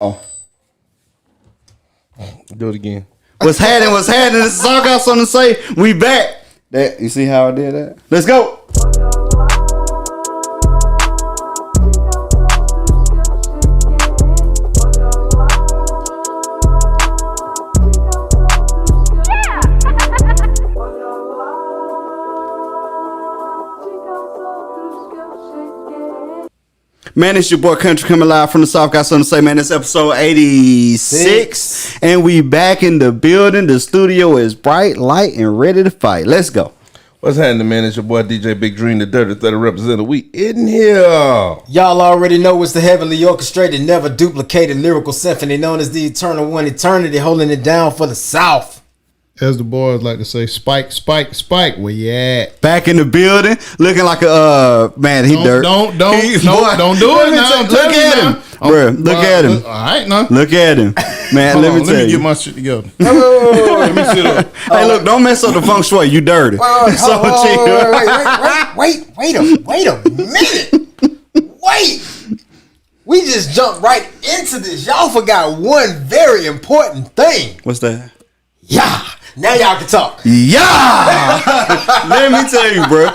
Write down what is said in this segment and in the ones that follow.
Oh. Do it again. What's happening? What's happening? This is all got something to say. We back. That you see how I did that? Let's go. Man, it's your boy Country coming live from the South. Got something to say, man. It's episode 86. And we back in the building. The studio is bright, light, and ready to fight. Let's go. What's happening, man? It's your boy DJ Big Dream, the Dirty 30 representative. We in here. Y'all already know it's the heavily orchestrated, never duplicated lyrical symphony known as the Eternal One Eternity, holding it down for the South. As the boys like to say, spike, spike, spike. Where you at? Back in the building, looking like a man. He dirt. Don't do it now. Look at him, bro. Look at him. All right, now. Look at him, man. Let me tell you. Get my shit together. Let me sit up. Hey, look, don't mess up the feng shui. You dirty. Wait a minute. Wait. We just jumped right into this. Y'all forgot one very important thing. What's that? Yeah. Now y'all can talk. Yeah. Let me tell you, bro.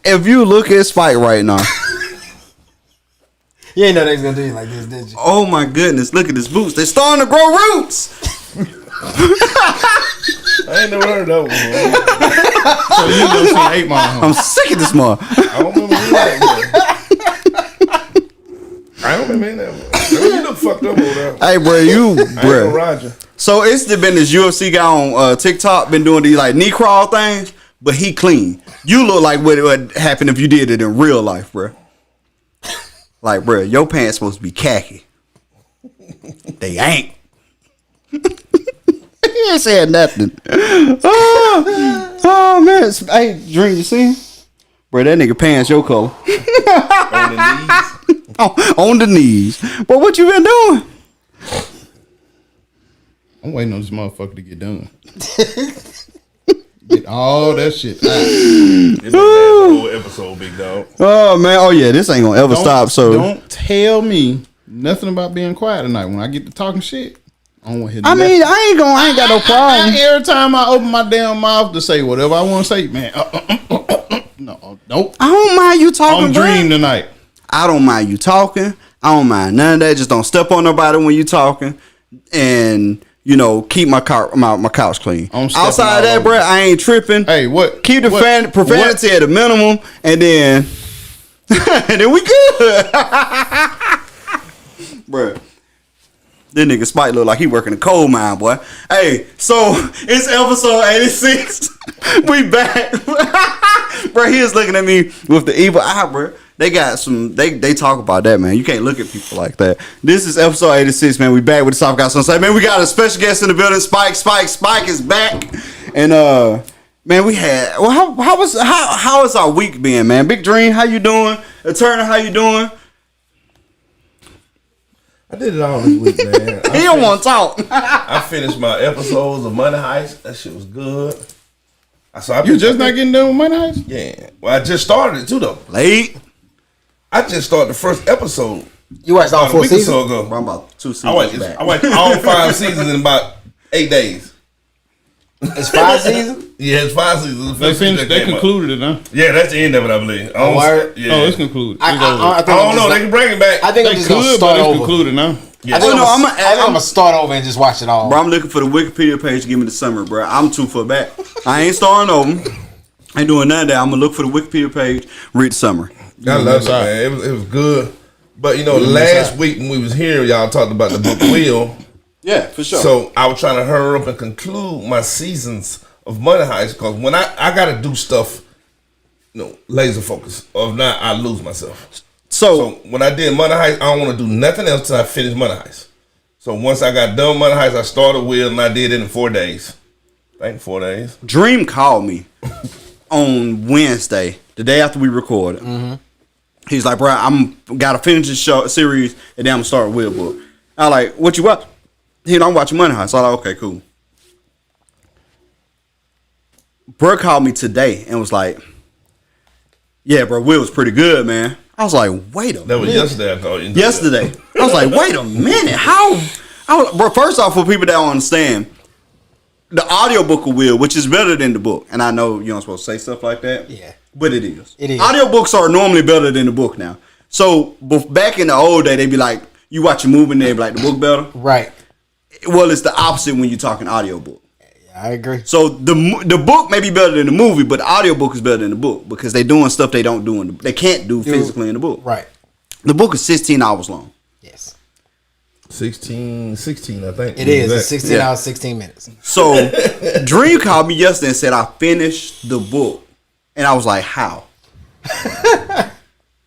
If you look at Spike right now, you ain't know they was gonna do you like this, did you? Oh my goodness! Look at his boots. They're starting to grow roots. I ain't never heard that one. So you go see 8 Mile. I'm sick of this mom. I don't remember that. I don't remember that. You look fucked up over there. Hey, bro, bro. Roger. So it's been this UFC guy on TikTok been doing these like knee crawl things, but he clean. You look like what would happen if you did it in real life, bro. Like, bro, your pants supposed to be khaki. They ain't. He ain't saying nothing. Oh man. Hey, Dream, you see him? Bro, that nigga pants your color. On the knees. On the knees. But what you been doing? I'm waiting on this motherfucker to get done. Get all that shit out. It's been that whole episode, big dog. Oh man. Oh yeah, this ain't gonna ever stop. So don't tell me nothing about being quiet tonight. When I get to talking shit, I don't want to hear nothing. I mean, I ain't got no problem. Every time I open my damn mouth to say whatever I want to say, man. No, nope. I don't mind you talking. On Dream tonight. I don't mind you talking. I don't mind none of that. Just don't step on nobody when you talking, and you know, keep my couch clean. Outside of that, bro, I ain't tripping. Hey, what? Keep the profanity at a minimum, and then we good, bro. This nigga Spike look like he working a coal mine, boy. Hey, so it's episode 86. We back. Bro, he is looking at me with the evil eye, bro. They got some, they talk about that, man. You can't look at people like that. This is episode 86, man. We back with the South Got Something to Say. Man, we got a special guest in the building. Spike is back. And, man, we had, well, how is our week been, man? Big Dream, how you doing? Attorney, how you doing? I did it all this week, man. He don't want to talk. I finished my episodes of Money Heist. That shit was good. You just not getting done with Money Heist? Yeah. Well, I just started it too, though. Late. I just started the first episode. You watched all 4 seasons? Ago. Bro, I'm about 2 seasons I watched all 5 seasons in about 8 days. It's 5 seasons? Yeah, it's 5 seasons. They concluded it, huh? Yeah, that's the end of it, I believe. Oh, word? Yeah. Oh, it's concluded. I don't know. They can bring it back. I think I'm just going to start over. It's concluded now. Yeah. I think I'm going to start over and just watch it all. Bro, I'm looking for the Wikipedia page to give me the summary, bro. I'm 2 foot back. I ain't starting over. I ain't doing none of that. I'm going to look for the Wikipedia page, read the summary. I love it, man. It was good. But, you know, last week when we was here, y'all talked about the book Wheel. Yeah, for sure. So I was trying to hurry up and conclude my seasons of Money Heist because when I got to do stuff, you know, laser focus. Or if not, I lose myself. So when I did Money Heist, I don't want to do nothing else till I finish Money Heist. So once I got done Money Heist, I started Wheel and I did it in 4 days. I think 4 days. Dream called me on Wednesday, the day after we recorded. Mm-hmm. He's like, bro, I'm got to finish this series and then I'm going to start Wheel book. I was like, what you watch? I'm watching Money Heist. So I was like, okay, cool. Bro called me today and was like, yeah, bro, Will was pretty good, man. I was like, wait a minute. That was yesterday I called you. Yesterday. I was like, wait a minute, how? Bro, first off, for people that don't understand, the audiobook will, which is better than the book. And I know you're not supposed to say stuff like that. Yeah. But it is. It is. Audiobooks are normally better than the book now. So back in the old day, they'd be like, you watch a movie and they'd be like, the book better. Right. Well, it's the opposite when you're talking audiobook. Yeah, I agree. So the book may be better than the movie, but the audiobook is better than the book because they're doing stuff they don't do they can't do physically in the book. Right. The book is 16 hours long. Yes. 16, I think. It is. It's 16 hours, 16 minutes. So Dream called me yesterday and said, I finished the book. And I was like, how?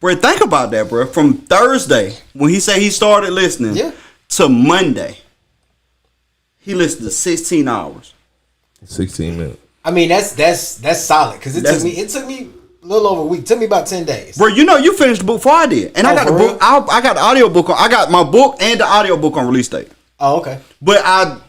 Bro, think about that, bro. From Thursday, when he said he started listening, to Monday, he listened to 16 hours. 16 minutes. I mean, that's solid because it took me a little over a week. It took me about 10 days. Bro, you know you finished the book before I did. And I got the book. I got the audio book I got my book and the audio book on release date. Oh, okay. But I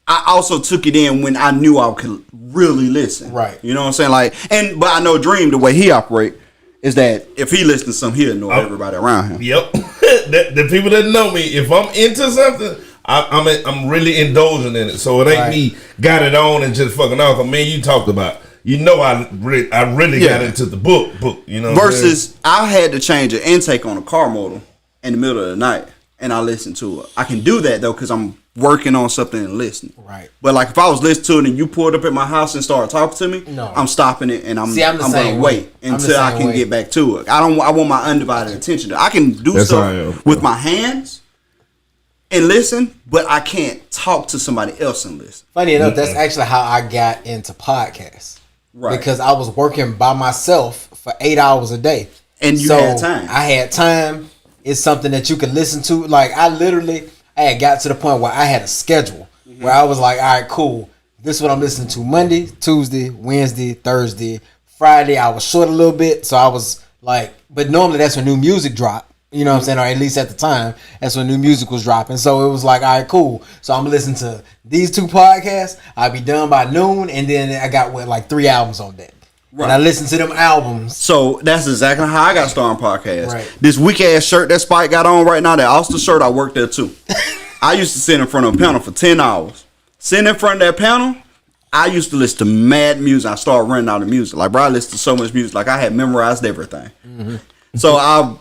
also took it in when I knew I could really listen. Right. You know what I'm saying? But I know Dream, the way he operate is that if he listens to something, he'll know everybody around him. Yep. the people that know me, if I'm into something, I'm really indulging in it. So it ain't me got it on and just fucking off. I mean, you talked about, I really got into the book. You know. Versus, I had to change an intake on a car model in the middle of the night, and I listened to it. I can do that though because I'm working on something and listening. Right. But like if I was listening to it and you pulled up at my house and started talking to me, I'm stopping it and I'm gonna wait until I can get back to it. I want my undivided attention. I can do stuff with my hands and listen, but I can't talk to somebody else and listen. Funny enough, that's actually how I got into podcasts. Right. Because I was working by myself for 8 hours a day. And you had time. I had time. It's something that you can listen to. Like I had got to the point where I had a schedule where I was like, all right, cool. This is what I'm listening to Monday, Tuesday, Wednesday, Thursday, Friday. I was short a little bit. So I was like, but normally that's when new music dropped. You know what I'm saying? Or at least at the time, that's when new music was dropping. So it was like, all right, cool. So I'm listening to these two podcasts. I'll be done by noon. And then I got, like 3 albums on deck. Right. And I listened to them albums. So that's exactly how I got started on podcasts. Right. This weak ass shirt that Spike got on right now, that Ulster shirt, I worked there too. I used to sit in front of a panel for 10 hours. Sitting in front of that panel, I used to listen to mad music. I started running out of music. Like, bro, I listened to so much music. Like, I had memorized everything. Mm-hmm. So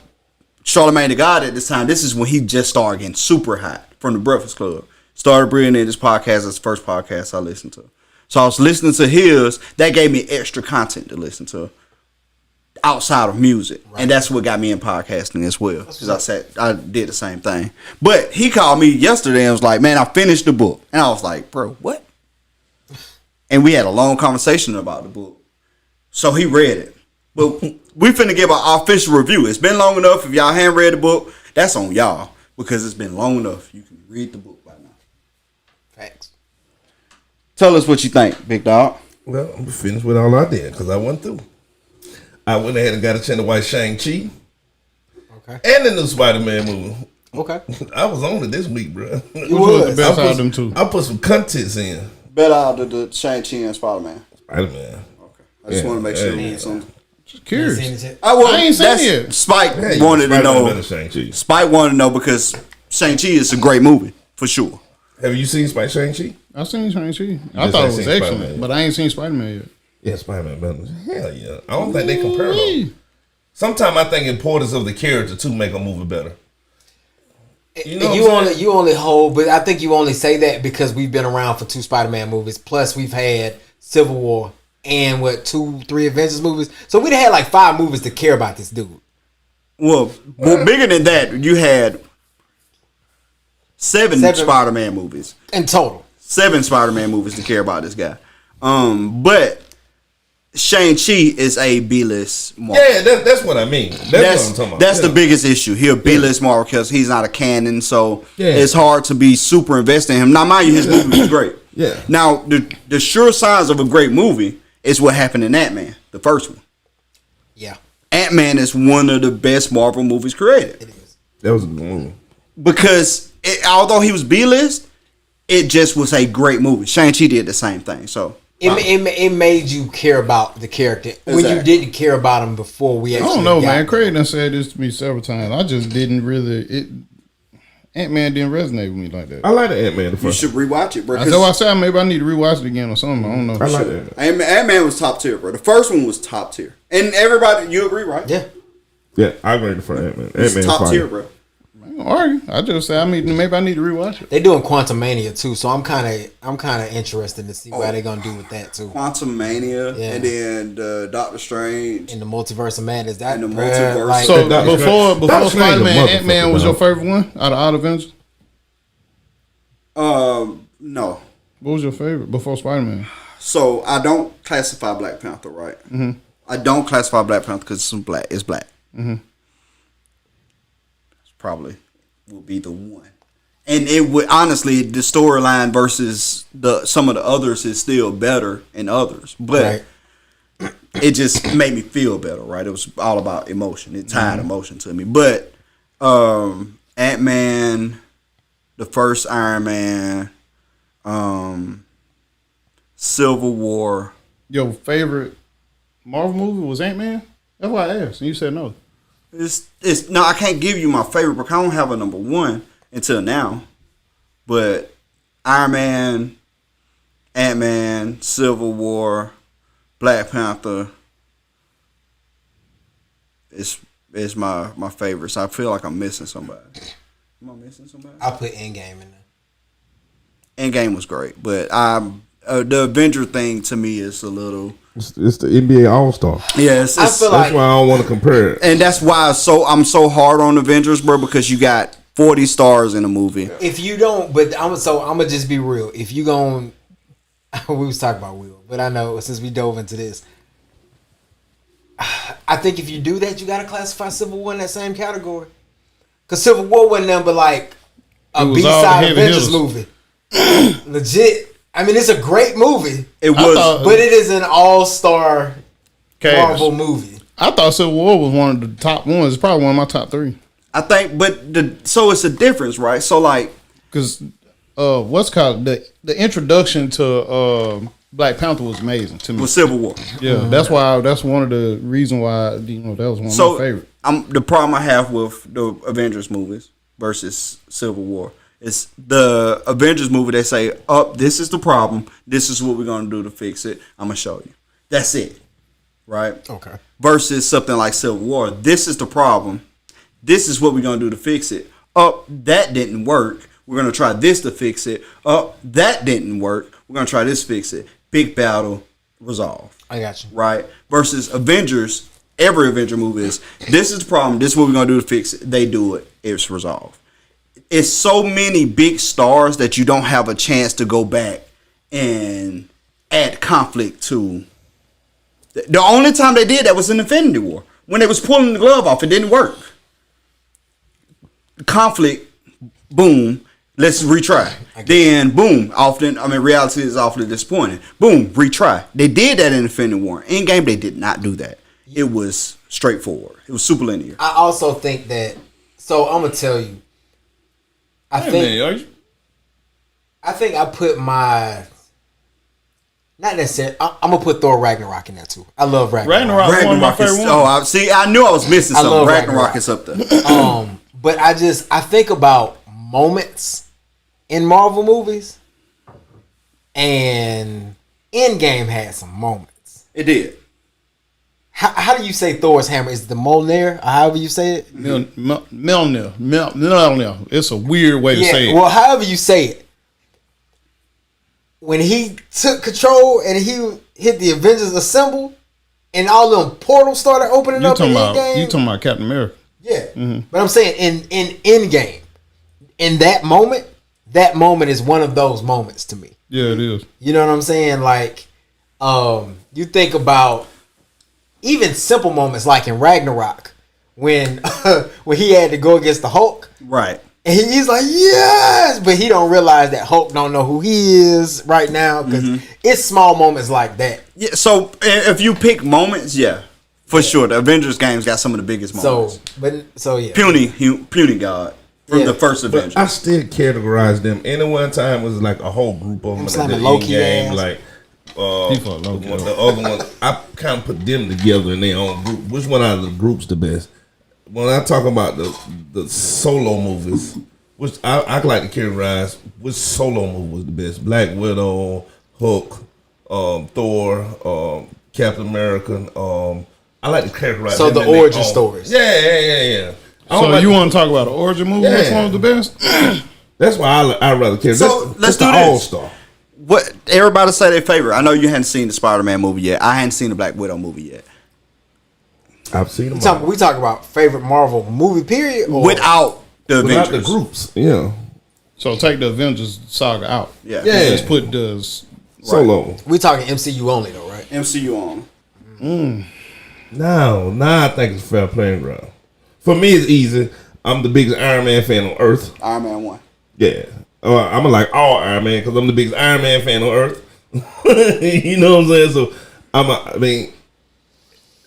Charlamagne the God at this time, this is when he just started getting super hot from the Breakfast Club. Started bringing in this podcast as the first podcast I listened to. So I was listening to his. That gave me extra content to listen to outside of music. Right. And that's what got me in podcasting as well. Because I did the same thing. But he called me yesterday and was like, man, I finished the book. And I was like, bro, what? And we had a long conversation about the book. So he read it. But we finna give our official review. It's been long enough. If y'all haven't read the book, that's on y'all. Because it's been long enough. You can read the book by now. Facts. Tell us what you think, big dog. Well, I'm finished with all I did because I went through. I went ahead and got a chance to watch Shang-Chi. Okay. And the new Spider-Man movie. Okay. I was on it this week, bro. You was the best out of them two. I put some contents in. Better out of the Shang-Chi and Spider-Man. Spider-Man. Okay. I just want to make sure we get some. Just curious. I ain't seen it. Spike wanted to know. Spike wanted to know because Shang-Chi is a great movie, for sure. Have you seen Shang-Chi? I've seen Shang-Chi. I thought it was excellent, but I ain't seen Spider-Man yet. Yeah, Spider-Man. Hell yeah. I don't think they compare them. Sometimes I think importance of the character to make a movie better. You know you only hold, but I think you only say that because we've been around for 2 Spider-Man movies. Plus, we've had Civil War and 2-3 Avengers movies. So we'd had like 5 movies to care about this dude. Well, bigger than that, you had 7 Spider-Man movies in total. 7 Spider-Man movies to care about this guy. But Shang-Chi is a B-list Marvel. Yeah, that's what I mean. That's what I'm talking about. That's the biggest issue. He's a B-list Marvel because he's not a canon, so it's hard to be super invested in him. Now, mind you, his movie was great. Yeah. Now, the sure signs of a great movie is what happened in Ant-Man, the first one. Yeah. Ant-Man is one of the best Marvel movies created. It is. That was a good movie. Because although he was B-list, it just was a great movie. Shang-Chi did the same thing, so... It made you care about the character when you didn't care about him before we actually. I don't know, man. Craig done said this to me several times. I just didn't really. Ant-Man didn't resonate with me like that. I like the Ant-Man the You first. should rewatch it, bro. That's why I said maybe I need to rewatch it again or something. I don't know. I like that. Ant-Man was top tier, bro. The first one was top tier, and everybody, you agree, right? Yeah. Yeah, I agree with the first Ant-Man. It's Ant-Man top fire. tier, bro. I ain't gonna argue. I just say maybe I need to rewatch it. They doing Quantum Mania too, so I'm kind of interested to see what they gonna do with that too. Quantum Mania, and then Doctor Strange In the Multiverse of Madness, that In the multiverse. like, So Doctor before Strange a Spider-Man, motherfucker, Ant-Man was dog. your favorite one out of all Avengers? no. What was your favorite before Spider-Man? So I don't classify Black Panther, right? Mm-hmm. I don't classify Black Panther because it's black. It's black. Mm-hmm. Probably will be the one, and it would honestly the storyline versus some of the others is still better in others, but it just made me feel better. Right? It was all about emotion. It tied emotion to me, but Ant-Man, the first Iron Man, Civil War. Your favorite Marvel movie was Ant-Man? That's why I asked, and you said no. It's no, I can't give you my favorite because I don't have a number one until now. But Iron Man, Ant-Man, Civil War, Black Panther is my favorites. I feel like I'm missing somebody. Am I missing somebody? I put Endgame in there. Endgame was great, but the Avenger thing to me is a little. It's the NBA All-Star. Yeah, I feel That's why I don't want to compare it. and that's why I'm so hard on Avengers, bro, because you got 40 stars in a movie. If you don't, but I'm gonna just be real. If you gon' we was talking about Will, but I know since we dove into this, I think if you do that, you gotta classify Civil War in that same category. Cause Civil War wasn't nothing but like a It was B-side all the heavy Avengers hitters. movie. Legit. I mean, it's a great movie, It was, but it is an all-star Cast. Marvel movie. I thought Civil War was one of the top ones. It's probably one of my top three. I think, but so it's a difference, right? So like, Because what's called the introduction to Black Panther was amazing to me. with Civil War. Yeah, that's one of the reasons why that was one of So my favorite. the problem I have with the Avengers movies versus Civil War is the Avengers movie. They say, this is the problem. This is what we're gonna do to fix it. I'm gonna show you. That's it, right? Okay. Versus something like Civil War. This is the problem. This is what we're gonna do to fix it. That didn't work. We're gonna try this to fix it. That didn't work. We're gonna try this to fix it. Big battle, resolve. I got you. Right? Versus Avengers, every Avenger movie is, this is the problem, this is what we're going to do to fix it. They do it, it's resolved. It's so many big stars that you don't have a chance to go back and add conflict to. The only time they did that was in Infinity War. When they was pulling the glove off, it didn't work. Conflict, boom, let's retry. Then boom, reality is awfully disappointing. Boom, retry. They did that in Infinity War. In game, they did not do that. It was straightforward. It was super linear. I also think that. So I'm gonna tell you. I think I put my. Not necessarily. I'm gonna put Thor Ragnarok in there too. I love Ragnarok. Ragnarok was one of my favorite ones. I knew I was missing something. love Ragnarok is up there. But I think about moments in Marvel movies, and Endgame had some moments. It did. How do you say Thor's hammer? Is it the Mjolnir? Or however you say it? Mjolnir. It's a weird way to say it. Well, however you say it. When he took control and he hit the Avengers Assemble, and all them portals started opening up in Endgame. You talking about Captain America? Yeah, but I'm saying in Endgame, in that moment is one of those moments to me. Yeah, it is. You know what I'm saying? Like, you think about even simple moments like in Ragnarok when when he had to go against the Hulk, Right. and he's like, yes, but he don't realize that Hulk don't know who he is right now because it's small moments like that. Yeah. So if you pick moments, yeah, for sure, the Avengers games got some of the biggest moments. So yeah, Puny God from the first But Avengers. I still categorize them. Any one time was like a whole group of them. slamming the Loki game, ass. like He fought Loki. the other one. I kind of put them together in their own group. Which one out of the groups the best? When I talk about the solo movies, which I like to characterize which solo movie was the best. Black Widow, Hulk, Thor, Captain America. I like to characterize. So the origin stories. Yeah. So you want to talk about an origin movie? Yeah. Which one was the best? That's why I rather care. So, let's do the this. All-Star. What everybody say their favorite. I know you hadn't seen the Spider-Man movie yet. I hadn't seen the Black Widow movie yet. I've seen them all. We talk about favorite Marvel movie period or Without the Without Avengers. the groups. Yeah. So take the Avengers saga out. Yeah. Just put the Solo. we talking MCU only though, right? MCU on. Now I think it's a fair playing ground. For me, it's easy. I'm the biggest Iron Man fan on Earth. Iron Man 1. Yeah. I'm like all Iron Man because I'm the biggest Iron Man fan on Earth. You know what I'm saying? So I mean,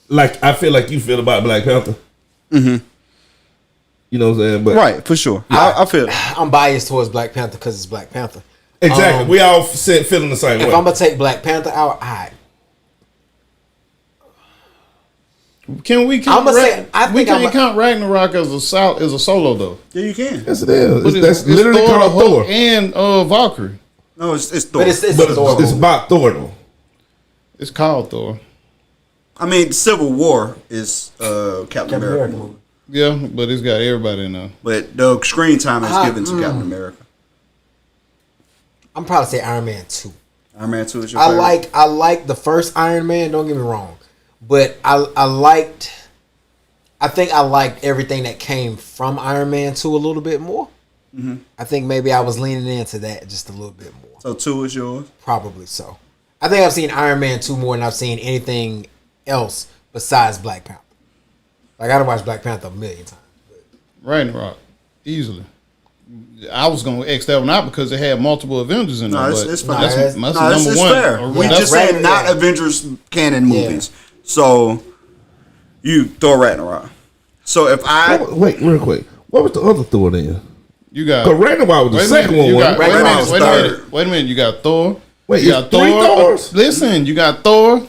like I feel like you feel about Black Panther. Mm-hmm. You know what I'm saying? But Right, for sure. I feel it. I'm biased towards Black Panther because it's Black Panther. exactly. We all feeling the same If way. I'm gonna take Black Panther out, Can we count? I'ma say- I we think can't I'm a- count Ragnarok as a solo though. Yeah, you can. yes, it is. But That's it's literally Thor, called Hulk, Thor. and Valkyrie. No, it's Thor. but it's But a Thor it's movie. about Thor though. It's called Thor. I mean, Civil War is Captain America movie. Yeah, but it's got everybody in there. But the screen time is given to Captain America. I'm probably say Iron Man 2. Iron Man 2 is your favorite? I like the first Iron Man, don't get me wrong. But I think I liked everything that came from Iron Man 2 a little bit more. Mm-hmm. I think maybe I was leaning into that just a little bit more. So 2 is yours? Probably so. I think I've seen Iron Man 2 more than I've seen anything else besides Black Panther. Like, I done watched Black Panther a million times. Ragnarok, easily. I was gonna X that one out because it had multiple Avengers in there. No, but it's fine. That's No, number it's one. fair. Or We that's just saying right, not yeah. Avengers canon movies. So you Thor Ragnarok. So if I Wait, real quick. What was the other Thor then? you got. Because Ragnarok was the Wait a second minute, one. you wasn't got, it? wait a Ragnarok minute, was wait a third. minute, wait a minute. You got Thor. Wait, you it's three Thors? Listen, you got Thor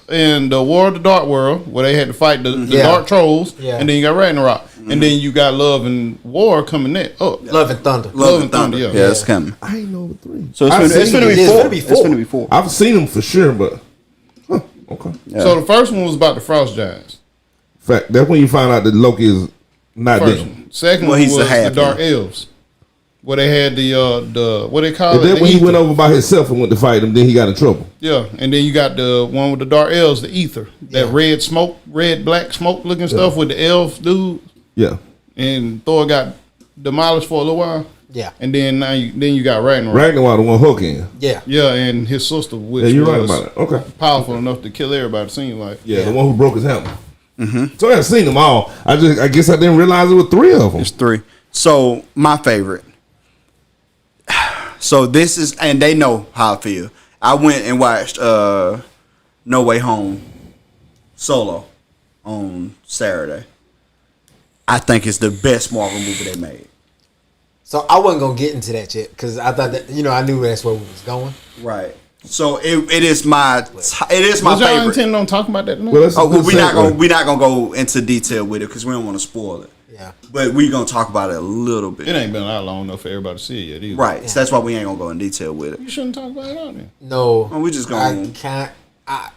in the War of the Dark World where they had to fight the Yeah. Dark Trolls, Yeah. and then you got Ragnarok, and then you got Love and War coming next. Oh, Love and Thunder. Love and Thunder, yeah. yeah, it's coming. I ain't know the three. So it's I've gonna seen be it. It's four. gonna be It's four. gonna be 4. I've seen them for sure, but okay. Yeah. So the first one was about the Frost Giants. Fact, that's when you find out that Loki is not First them. one. Second Well, one he's was the the half, Dark yeah. Elves, where they had the what they call And it. then the when he ether. went over by himself and went to fight him, then he got in trouble. Yeah, and then you got the one with the Dark Elves, the Ether, that red black smoke looking stuff with the elf dude, Yeah. and Thor got demolished for a little while. Yeah. And then then you got Ragnarok. Ragnarok, the one Hulk in. Yeah. Yeah, and his sister, which Yeah, you're right was about it. Okay. powerful enough to kill everybody. It seemed like. Yeah, the one who broke his hammer. Mm-hmm. So I've seen them all. I guess I didn't realize it was 3 of them. It's 3. So my favorite. So this is, and they know how I feel. I went and watched No Way Home solo on Saturday. I think it's the best Marvel movie they made. So I wasn't gonna get into that yet because I thought that I knew that's where we was going. Right. So it is my Was y'all favorite. intending on talking about that tonight? Well, that's a Oh, well, good segue. we're not gonna go into detail with it because we don't want to spoil it. Yeah. But we're gonna talk about it a little bit. It ain't been out long enough for everybody to see it yet either. Right. So that's why we ain't gonna go in detail with it. You shouldn't talk about it out there. No. Oh, we just I gonna- can't.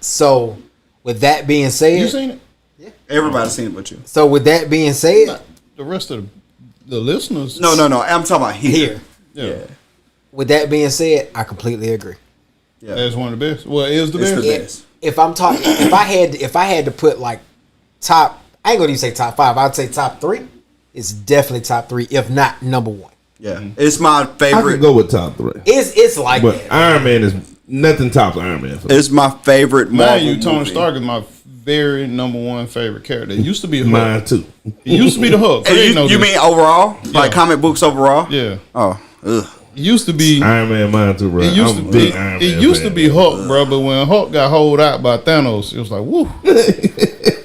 So with that being said, You seen it? Everybody's seen it but you. so with that being said, The rest of the listeners. No. I'm talking about here. Yeah. with that being said, I completely agree. Yeah. That's one of the best. Well, it is the It's best. the best. If I'm talking, if I had to put like top, I ain't gonna even say top 5. I'd say top 3. It's definitely top 3, if not number 1. Yeah. It's my I favorite. could go with top 3. It's like But that. Iron Man is nothing tops Iron Man. For me. It's my favorite Marvel Mind you, Tony movie. Stark is my very number 1 favorite character. It used to be Hulk. Mine too. It used to be the Hulk. Hey, you mean overall? Like Yeah. comic books overall? Yeah. Oh. Ugh. It used to be. Iron Man, mine too, bro. It used I'm to a be. big Iron It Man used to fan. be Hulk, bro. But when Hulk got holed out by Thanos, it was like, woo.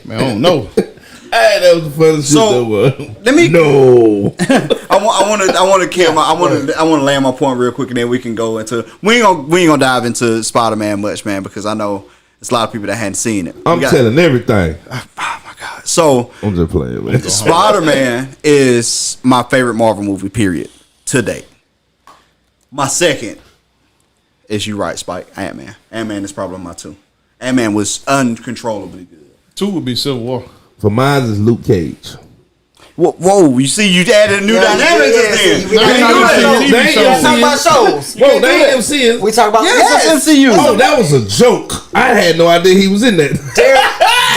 Man, I don't know. Hey, that was the funniest shit So, that was. let me- No. I want to kill my. I want to land my point real quick, and then we can go into. We ain't gonna dive into Spider-Man much, man, because I know there's a lot of people that hadn't seen it. I'm We got- telling everything. Oh my god! So I'm just playing, man. Spider-Man is my favorite Marvel movie, period, to date. My second is, you right, Spike, Ant-Man. Ant-Man is probably my 2. Ant-Man was uncontrollably good. 2 would be Civil War. For mine is Luke Cage. Whoa, you see, you added a new dynamic just then. We talking about shows. Whoa, they ain't MCing. We talk about Yes, MCU. Oh, that was a joke. I had no idea he was in that.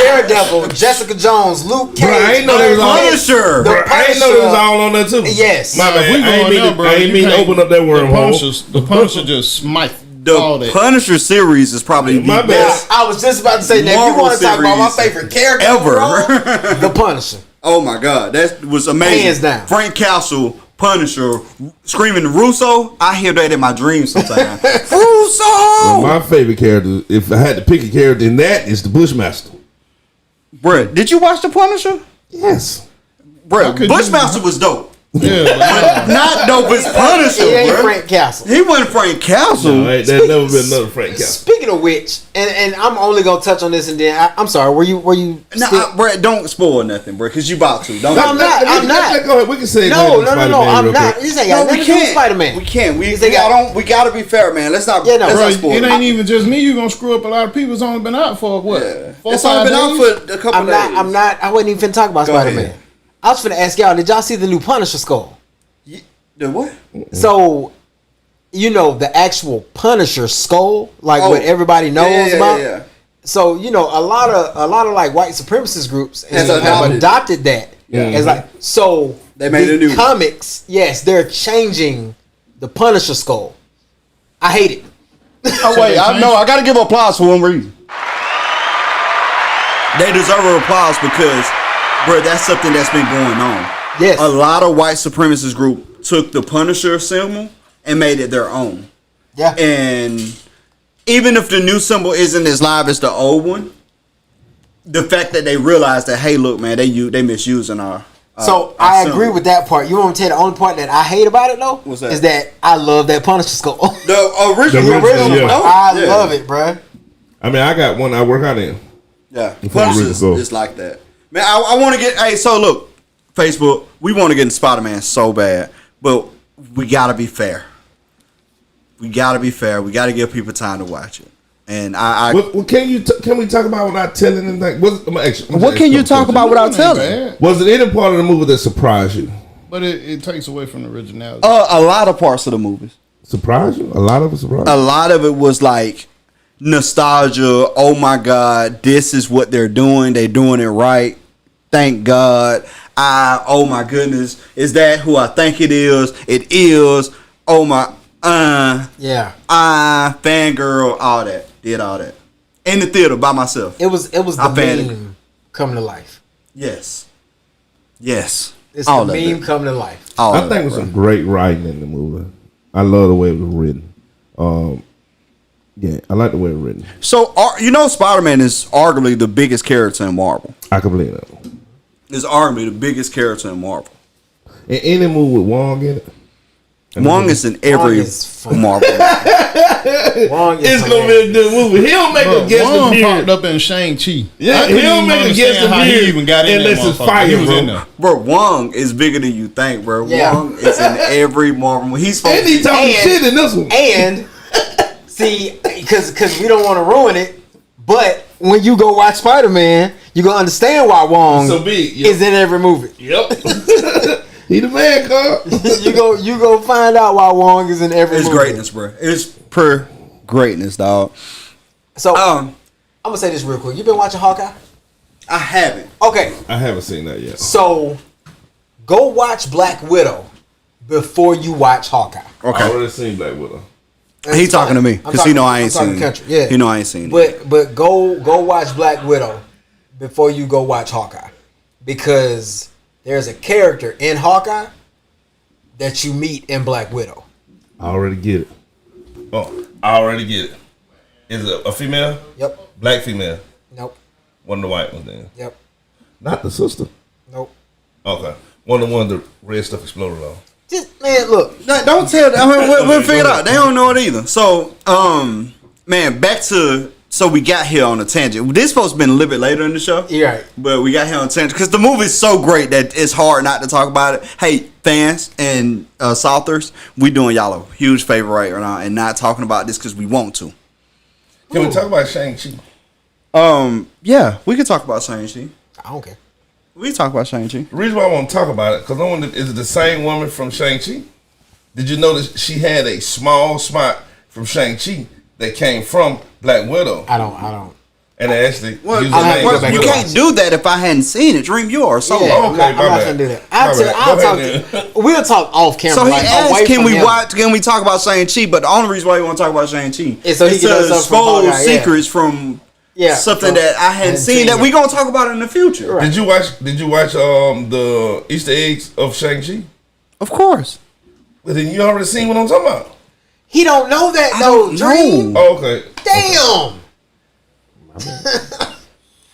Daredevil, Jessica Jones, Luke Cage, Bro, I ain't know they was all Punisher. I ain't know they was all on there too. Yes. My If bad. we I ain't mean to open up that wormhole. The Punisher just smite all The that. Punisher series is probably My the bad. best I was just about to say that. If you Marvel want to talk about my series favorite character ever. bro, the Punisher. Oh my God, that was amazing. Hands down. Frank Castle, Punisher, screaming Russo. I hear that in my dreams sometimes. Russo. My favorite character, if I had to pick a character in that, is the Bushmaster. Bruh, did you watch the Punisher? Yes. Bruh, could Bushmaster was dope. Yeah, but Not dope as Punisher, It ain't bruh. Frank Castle. He wasn't Frank Castle. No, there's never been another Frank Castle. Speaking of which, and I'm only gonna touch on this, and then I'm sorry. Were you? No, bruh, don't spoil nothing, bruh, because you about to. Don't. No, I'm not. I'm not. Go ahead. We can say No, Spider-Man I'm real not. quick. This ain't No, got we nothing to do with can't. Spider-Man. We can't. We They got- we gotta be fair, man. Let's not. Yeah, no, let's bro, not spoil. it ain't even just me. You gonna screw up a lot of people. It's only been out for what? Yeah. 4 It's 5 only been days? out for a couple days. I'm not. I wasn't even finna talk about Go Spider-Man. ahead. I was finna ask y'all. Did y'all see the new Punisher skull? The what? So, you know, the actual Punisher skull, like Oh. what everybody knows Yeah. about. So, you know, a lot of like white supremacist groups Has have adopted that. As like, so They made the a new comics. Yes, they're changing the Punisher skull. I hate it. Oh wait, I gotta give applause for one reason. They deserve an applause because, bro, that's something that's been going on. Yes. A lot of white supremacist group took the Punisher symbol and made it their own. Yeah. And even if the new symbol isn't as live as the old one, the fact that they realized that, hey, look, man, they misusing our. So our I symbol. agree with that part. You want me to tell you the only part that I hate about it though? What's that? Is that I love that Punisher skull. The original. The original, yeah. I Yeah. love it, bruh. I mean, I got one I work out in. Yeah, Before the Punisher's original. is like that. Man, I want to get. Hey, so look, Facebook, we want to get in Spider-Man so bad, but we gotta be fair. We gotta be fair. We gotta give people time to watch it. And Well, can we talk about without telling them? Like, what can you talk about without Ain't telling? bad, Was it any part of the movie that surprised you? but it takes away from the originality. A lot of parts of the movies. Surprised you? A lot of it surprised. A lot of it was like nostalgia. Oh my God, this is what they're doing. They're doing it right. Thank God. Oh my goodness, is that who I think it is? It is. Oh my, Yeah. fangirl, all that. Did all that in the theater by myself. It was the I fanned meme coming to life. Yes. It's All the of meme it. coming to life. All I of think it, it was bro. some great writing in the movie. I love the way it was written. Yeah, I like the way it was written. So Spider-Man is arguably the biggest character in Marvel. I can believe that. Is arguably the biggest character in Marvel. In any movie with Wong in it, Wong is in every is fun. Marvel. Wrong is it's gonna be a good movie. He don't make Bro, a guest Wong appearance. popped up in Shang-Chi. Yeah, I he couldn't don't even make a guest understand how he appearance even got in unless that it's motherfucker. fire, He was bro. in there. Bro, Wong is bigger than you think, bro. Yeah. Wong is in every Marvel movie. He's supposed And he to talking And- shit in this one. And see, because we don't want to ruin it, but when you go watch Spider-Man, you gonna understand why Wong So big, yep. is in every movie. Yep. He the man, Carl. you go find out why Wong is in every It's movie. greatness, bro. It's pure greatness, dog. So I'm gonna say this real quick. You been watching Hawkeye? I haven't. Okay, I haven't seen that yet. so go watch Black Widow before you watch Hawkeye. I Okay. already seen Black Widow. He talking to me I'm because he talking- know I I'm ain't talking seen. country, yeah. He know I ain't seen it. But go watch Black Widow before you go watch Hawkeye, because there's a character in Hawkeye that you meet in Black Widow. I already get it. Oh, I already get it. Is it a female? Yep. Black female. Nope. One of the white ones then. Yep. Not the sister. Nope. Okay. One of the ones the red stuff exploded on. Just man, look. No, don't tell. I mean, we'll figure it out. They don't know it either. So, man, back to So we got here on a tangent. This supposed to be a little bit later in the show. You're right. But we got here on a tangent because the movie's so great that it's hard not to talk about it. Hey, fans and Southers, we doing y'all a huge favor right now and not talking about this because we want to. Can we talk about Shang-Chi? Yeah, we can talk about Shang-Chi. I don't care. We can talk about Shang-Chi. The reason why I want to talk about it, because I wonder, is it the same woman from Shang-Chi? Did you notice she had a small spot from Shang-Chi that came from Black Widow? I don't. And they actually Well, used the name well, as you Widow. can't do that if I hadn't seen it. Dream, you are so. Yeah, okay, I'm my not bad. gonna do that. My I'll bad. Go talk. We'll talk off camera. So he like, asked, away "Can from we him. watch? Can we talk about Shang-Chi?" But the only reason why you want to talk about Shang-Chi Is so he is can know to something from Fall expose Guy, yeah. secrets from something from- that I hadn't seen that we gonna talk about in the future. Right. Did you watch the Easter eggs of Shang-Chi? Of course. Well, then you already seen what I'm talking about. He don't know that I though. don't Dream. know. Oh, okay. Damn.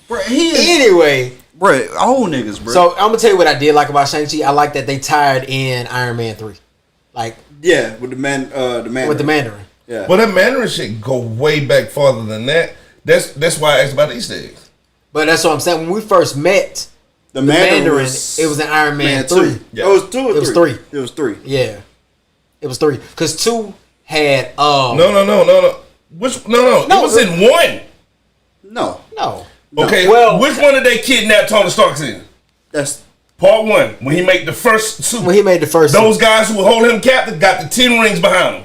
Bro, he is, Anyway, bro, old niggas, bro. so I'm gonna tell you what I did like about Shang-Chi. I like that they tied in Iron Man 3, like yeah, with the Mandarin. with the Mandarin. Yeah. Well, that Mandarin shit go way back farther than that. That's why I asked about the Easter eggs. But that's what I'm saying. When we first met, the Mandarin, it was in Iron Man 3. 2. Yeah. It was 2 or 3? It was 3. It was 3. Yeah, it was 3 because 2 had No. Which no. It was in 1. No. no. Okay. Well- which one did they kidnap Tony Stark in? That's Part 1, when he made the first suit. When he made the first, Those guys who were holding him captive got the 10 rings behind him.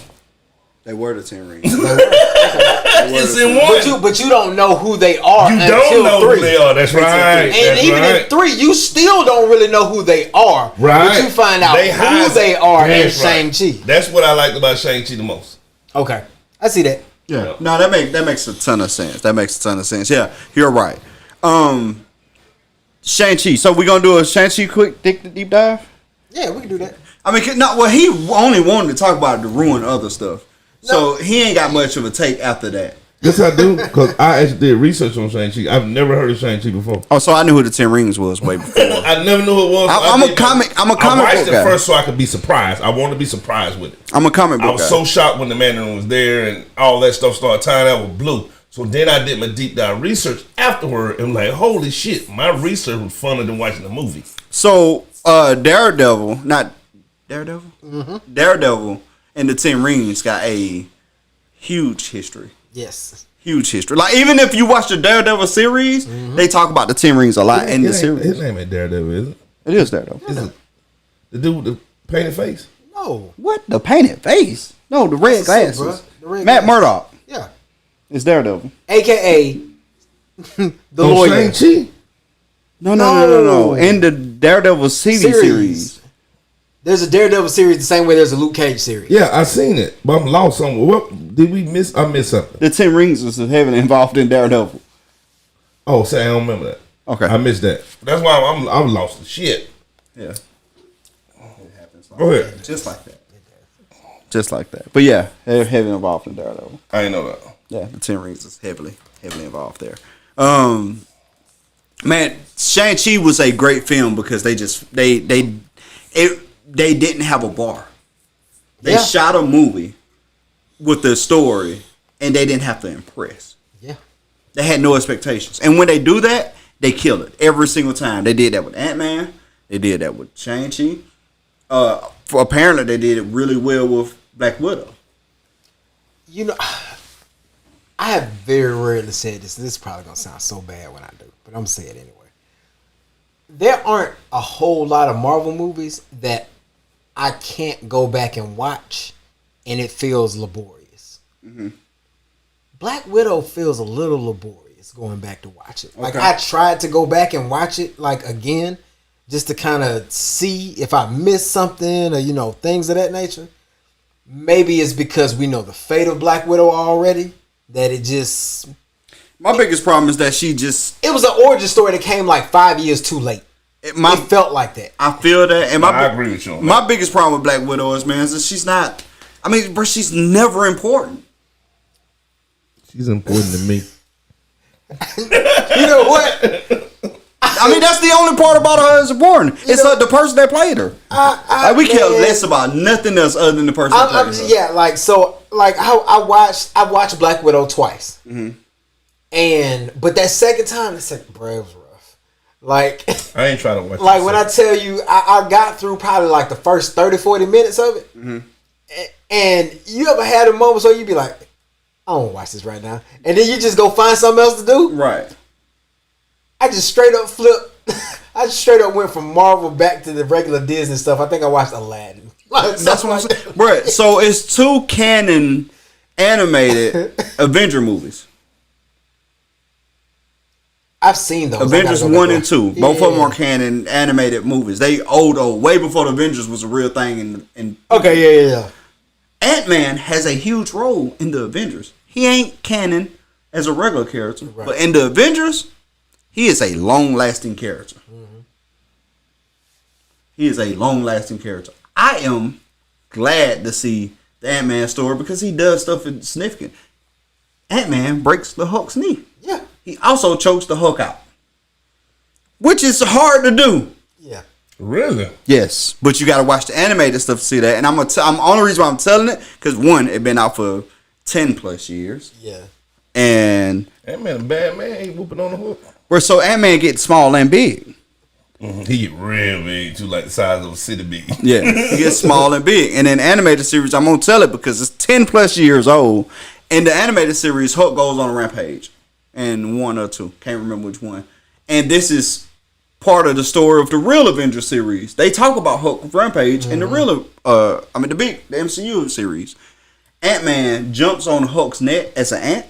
they were the 10 rings. It's in 1. but you don't know who they are. You until don't know 3. who they are. That's right. And That's even right. in 3, you still don't really know who they are. Right. But you find out They who hide- they are in That's right. Shang-Chi. That's what I liked about Shang-Chi the most. Okay, I see that. Yeah. No, that makes a ton of sense. That makes a ton of sense. Yeah, you're right. Shang-Chi. So we're gonna do a Shang-Chi quick deep dive? Yeah, we can do that. I mean, no, well, he only wanted to talk about it to ruin other stuff. So he ain't got much of a take after that. Yes, I do, because I actually did research on Shang-Chi. I've never heard of Shang-Chi before. Oh, so I knew who the 10 Rings was way before. I never knew who it was. I'm a comic I watched book it guy. first so I could be surprised. I want to be surprised with it. I'm a comic book I was guy. so shocked when the Mandarin was there and all that stuff started tying out with Blue. So then I did my deep dive research afterward and I'm like, holy shit, my research was funner than watching the movie. So Daredevil, not Daredevil? Mm-hmm. Daredevil and the 10 Rings got a huge history. Yes. Huge history. Like, even if you watch the Daredevil series, they talk about the 10 Rings a lot in the series. His name ain't Daredevil, is it? It is Daredevil. Is it the dude with the painted face? No. What? The painted face? No, the red That's a suit, glasses. bruh. The red Matt glasses. Murdock Yeah. is Daredevil. AKA the On lawyer. Shang-Chi? No. In the Daredevil TV series. There's a Daredevil series the same way there's a Luke Cage series. Yeah, I seen it, but I'm lost somewhere. What did we miss? I missed something. The 10 Rings was heavily involved in Daredevil. Oh, say I don't remember that. Okay. I missed that. That's why I'm lost to shit. Yeah. It happens. Go ahead. Just like that. Just like that. But yeah, they're heavily involved in Daredevil. I ain't know that. Yeah, the 10 Rings is heavily involved there. Man, Shang-Chi was a great film because they didn't have a bar. They Yeah. shot a movie with the story and they didn't have to impress. Yeah. They had no expectations. And when they do that, they kill it every single time. They did that with Ant-Man. They did that with Shang-Chi. Apparently, they did it really well with Black Widow. You know, I have very rarely said this. This is probably going to sound so bad when I do, but I'm going to say it anyway. There aren't a whole lot of Marvel movies that I can't go back and watch and it feels laborious. Mm-hmm. Black Widow feels a little laborious going back to watch it. Like, Okay. I tried to go back and watch it, like, again, just to kind of see if I missed something or, you know, things of that nature. Maybe it's because we know the fate of Black Widow already, that it just... My biggest problem is that she just... It was an origin story that came like 5 years too late. It felt like that. I feel that. And I agree with you on that. My biggest problem with Black Widow is, man, is that she's not... I mean, bro, she's never important. She's important to me. You know what? I mean, that's the only part about her that's important. It's the person that played her. Like, we care less about nothing else other than the person that played her. Yeah, like, so, like, I watched Black Widow twice. Mm-hmm. But that second time, it's like, bro, it was rough. Like, I ain't trying to watch. Like when I tell you, I got through probably like the first 30, 40 minutes of it. Mm-hmm. And you ever had a moment so you be like, I don't watch this right now. And then you just go find something else to do? Right. I just straight up flipped. I just straight up went from Marvel back to the regular Disney stuff. I think I watched Aladdin. That's what I'm saying. Bro, so it's 2 canon animated Avenger movies. I've seen those. Avengers 1 and 2. Both of them are canon animated movies. They old, way before the Avengers was a real thing. Okay, yeah. Ant-Man has a huge role in the Avengers. He ain't canon as a regular character. Right. But in the Avengers, he is a long-lasting character. Mm-hmm. He is a long-lasting character. I am glad to see the Ant-Man story because he does stuff significant. Ant-Man breaks the Hulk's knee. Yeah. He also chokes the Hulk out, which is hard to do. Yeah. Really? Yes, but you got to watch the animated stuff to see that. And I'm only reason why I'm telling it because one, it been out for 10+ years. Yeah. And Ant-Man a bad man. He whooping on the hook. Where so Ant-Man gets small and big. Mm-hmm. He get real big too, like the size of a city big. Yeah, he gets small and big. And in the animated series, I'm gonna tell it because it's 10+ years old. In the animated series, Hulk goes on a rampage. And 1 or 2. Can't remember which one. And this is part of the story of the real Avengers series. They talk about Hulk Rampage in the real, the MCU series. Ant-Man jumps on Hulk's neck as an ant,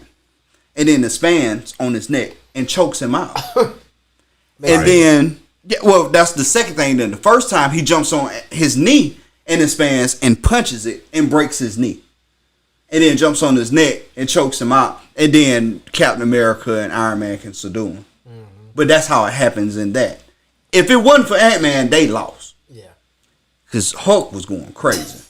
and then expands on his neck and chokes him out. And then, that's the second thing. Then the first time he jumps on his knee and expands and punches it and breaks his knee. And then jumps on his neck and chokes him out. And then Captain America and Iron Man can subdue him. Mm-hmm. But that's how it happens in that. If it wasn't for Ant-Man, they lost. Yeah. Because Hulk was going crazy.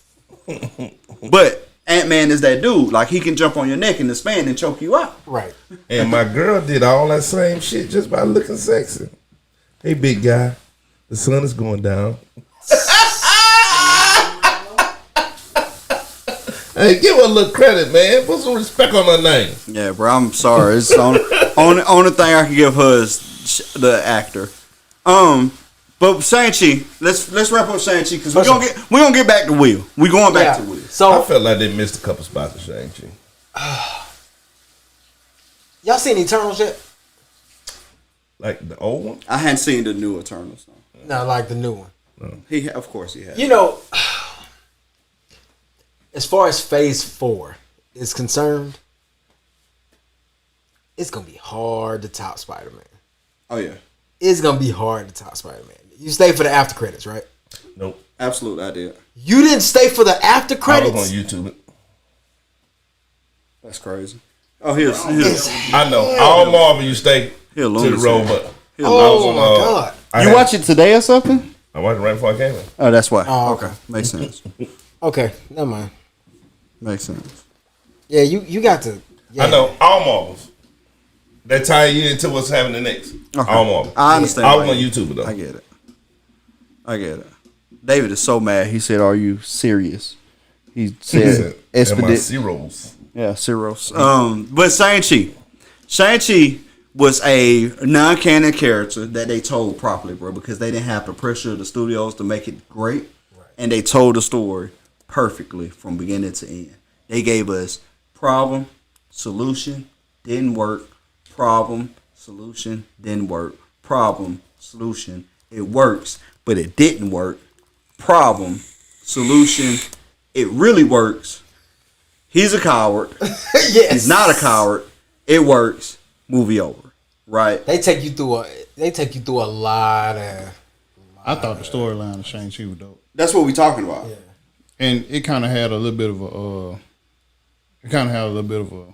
But Ant-Man is that dude. Like, he can jump on your neck and expand and choke you out. Right. And my girl did all that same shit just by looking sexy. Hey, big guy. The sun is going down. Hey, give her a little credit, man. Put some respect on her name. Yeah, bro. I'm sorry. It's the only thing I can give her is the actor. But Shang-Chi, let's wrap up Shang-Chi because we're gonna get back to Will. We're going back to Will. So I felt like they missed a couple spots of Shang-Chi. Y'all seen Eternals yet? Like the old one? I hadn't seen the new Eternals. No, like the new one. No. Of course he has. You know, as far as Phase 4 is concerned, it's gonna be hard to top Spider-Man. Oh yeah, it's gonna be hard to top Spider-Man. You stay for the after credits, right? Nope. Absolutely, I did. You didn't stay for the after credits? I was on YouTube it. That's crazy. Oh, here's I know. All Marvel, you stay to the road, but oh my God! You watch it today or something? I watched it right before I came in. Oh, that's why. Oh, okay. Makes sense. Okay, never mind. Makes sense. Yeah, you got to. Yeah. I know all Marvels. They tie you into what's happening next. Okay. All Marvel. I understand. I was on YouTube though. I get it. David is so mad. He said, "Are you serious?" He said, "Zeros." Yeah, zeros. But Shang-Chi was a non-canon character that they told properly, bro, because they didn't have the pressure of the studios to make it great, right. And they told the story perfectly from beginning to end. They gave us problem, solution, didn't work, problem, solution, didn't work, problem, solution, it works, but it didn't work, problem, solution, it really works, he's a coward, yes. He's not a coward, it works, movie over, right? They take you through a lot of... I thought the storyline of Shang-Chi was dope. That's what we're talking about. Yeah. And it kind of had a little bit of a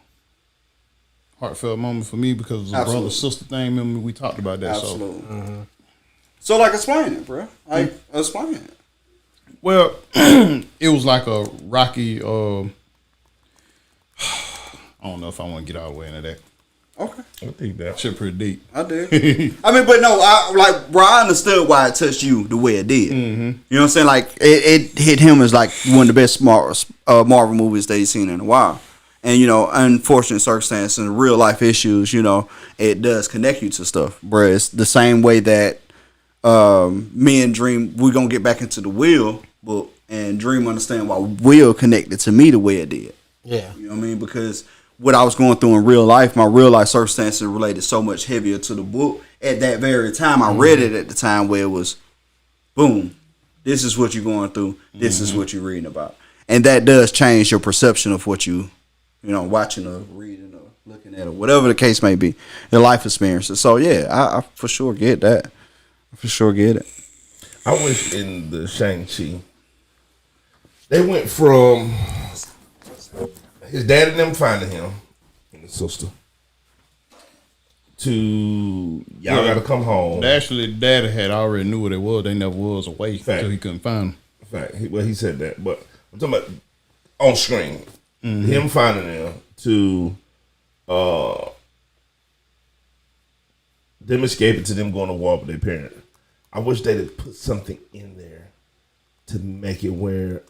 heartfelt moment for me because it was a brother-sister thing. Remember, we talked about that. Absolutely. So, so like, explain it, bro. Explain it. Well, it was like a rocky, I don't know if I want to get all the way into that. Okay. I think that shit pretty deep. I did. I mean, but no, bro, I understood why it touched you the way it did. Mm-hmm. You know what I'm saying? Like, it hit him as like one of the best Marvel movies that he's seen in a while. and unfortunate circumstances and real life issues, it does connect you to stuff, bro. It's the same way that me and Dream, we're gonna get back into the Will, but and Dream understand why Will connected to me the way it did. Yeah. You know what I mean? Because what I was going through in real life, my real life circumstances related so much heavier to the book at that very time. I read it at the time where it was, boom, this is what you're going through. This is what you're reading about. And that does change your perception of what watching or reading or looking at or whatever the case may be, your life experiences. So yeah, I for sure get that. I for sure get it. I wish in the Shang-Chi, they went from his dad and them finding him and his sister to y'all gotta come home. Actually, Daddy had already knew what it was. They never was away Fact. until he couldn't find him. Fact. He said that, but I'm talking about on screen. Him finding them to them escaping to them going to war with their parent. I wish they'd have put something in there to make it where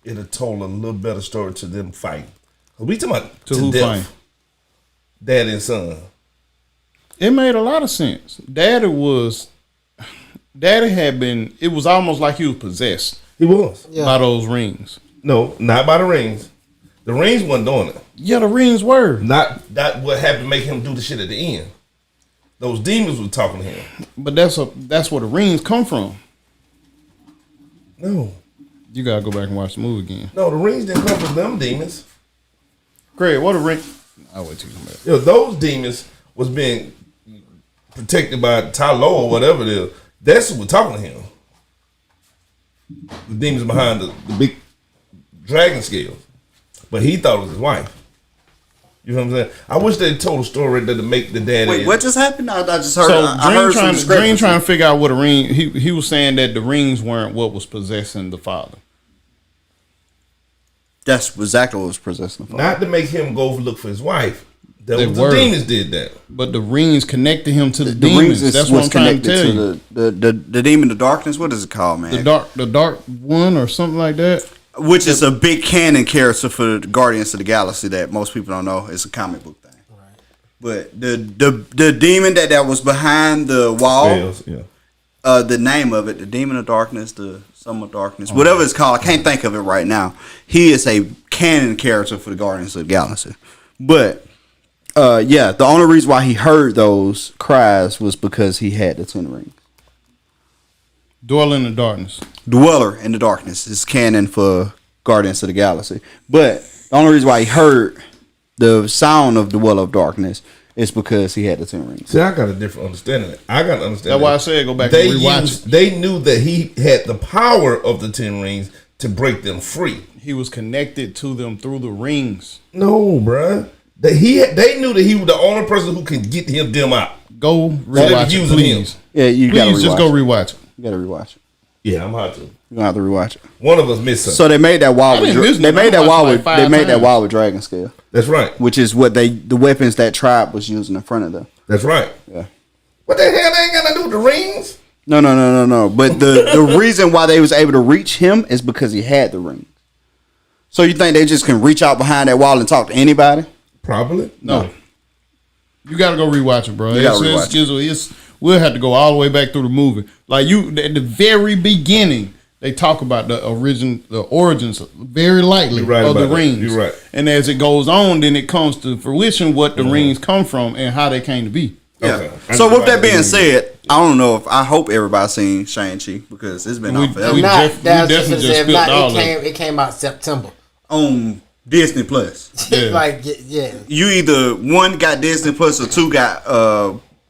it'd have told a little better story to them fighting. We talking about To who death. fighting? Dad and son. It made a lot of sense. Daddy had been, it was almost like he was possessed He was. by those rings. No, not by the rings. The rings wasn't doing it. Yeah, the rings were. Not what happened to make him do the shit at the end. Those demons were talking to him. But that's where the rings come from. No. You gotta go back and watch the movie again. No, the rings didn't come from them demons. Craig, what a ring? I'll wait till you come back. Those demons was being protected by Talo or whatever it is. That's who was talking to him. The demons behind the big dragon scales. But he thought it was his wife. You know what I'm saying? I wish they told a story that to make the dad. Wait, what just happened? I just heard. So I heard some Dream trying to figure out what a ring. He was saying that the rings weren't what was possessing the father. That's exactly what was possessing the father. Not to make him go look for his wife. They The were. demons did that. But the rings connected him to the The demons. rings is That's what I'm what's trying to connected tell you. the demon of darkness. What is it called, man? The dark one or something like that. Which is a big canon character for the Guardians of the Galaxy that most people don't know. It's a comic book thing. Right. But the demon that was behind the wall, Spells, yeah. the name of it, the demon of darkness, the sum of darkness, whatever it's called, I can't think of it right now. He is a canon character for the Guardians of the Galaxy. But the only reason why he heard those cries was because he had the 10 rings. Dwell in the darkness. Dweller in the darkness is canon for Guardians of the Galaxy. But the only reason why he heard the sound of Dweller of Darkness is because he had the 10 rings. See, I got a different understanding. I got to understand. That's why I said go back and rewatch it. They knew that he had the power of the 10 rings to break them free. He was connected to them through the rings. No, bruh. They knew that he was the only person who can get them out. Go rewatch it, please. Yeah, you gotta Please just go rewatch it. You gotta rewatch it. Yeah, I'm hot to. You're gonna have to rewatch it. One of us missed something. So they made that wall with that wall with dragon scale. That's right. Which is what the weapons that tribe was using in front of them. That's right. Yeah. What the hell? They ain't got nothing to do with the rings. No. But the reason why they was able to reach him is because he had the rings. So you think they just can reach out behind that wall and talk to anybody? Probably. No. You gotta go rewatch it, bro. You gotta rewatch It's we'll have to go all the way back through the movie. Like at the very beginning, they talk about the origins very lightly You're right of the about that. rings. You're right. And as it goes on, then it comes to fruition what the rings come from and how they came to be. Yeah. Okay. So with that being said, I don't know if I hope everybody's seen Shang-Chi because it's been out forever. we Definitely just spilled all of it came out September. On Disney Plus. Yeah. Like, yeah. You either one got Disney Plus or two got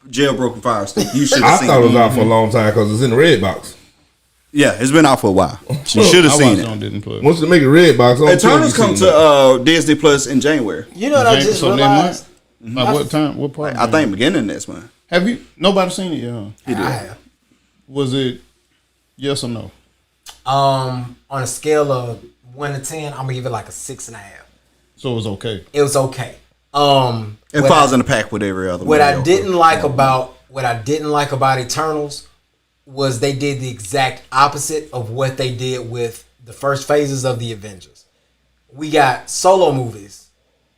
Jailbroken Fire Stick. You should I have seen thought it was it. out for a long time because it's in the red box. Yeah, it's been out for a while. You should have I seen watched it. on Disney Plus. Once they make it red box, Eternals come to Disney Plus in January. You know what I just So next realized? month? Like what time? What part? I think beginning next month. Have you? Nobody seen it yet? Huh? He did. I have. Was it yes or no? On a scale of 1 to 10, I'm gonna give it like a 6.5. So it was okay. It was okay. It falls in the pack with every other. What Mario I didn't like about Eternals was they did the exact opposite of what they did with the first phases of the Avengers. We got solo movies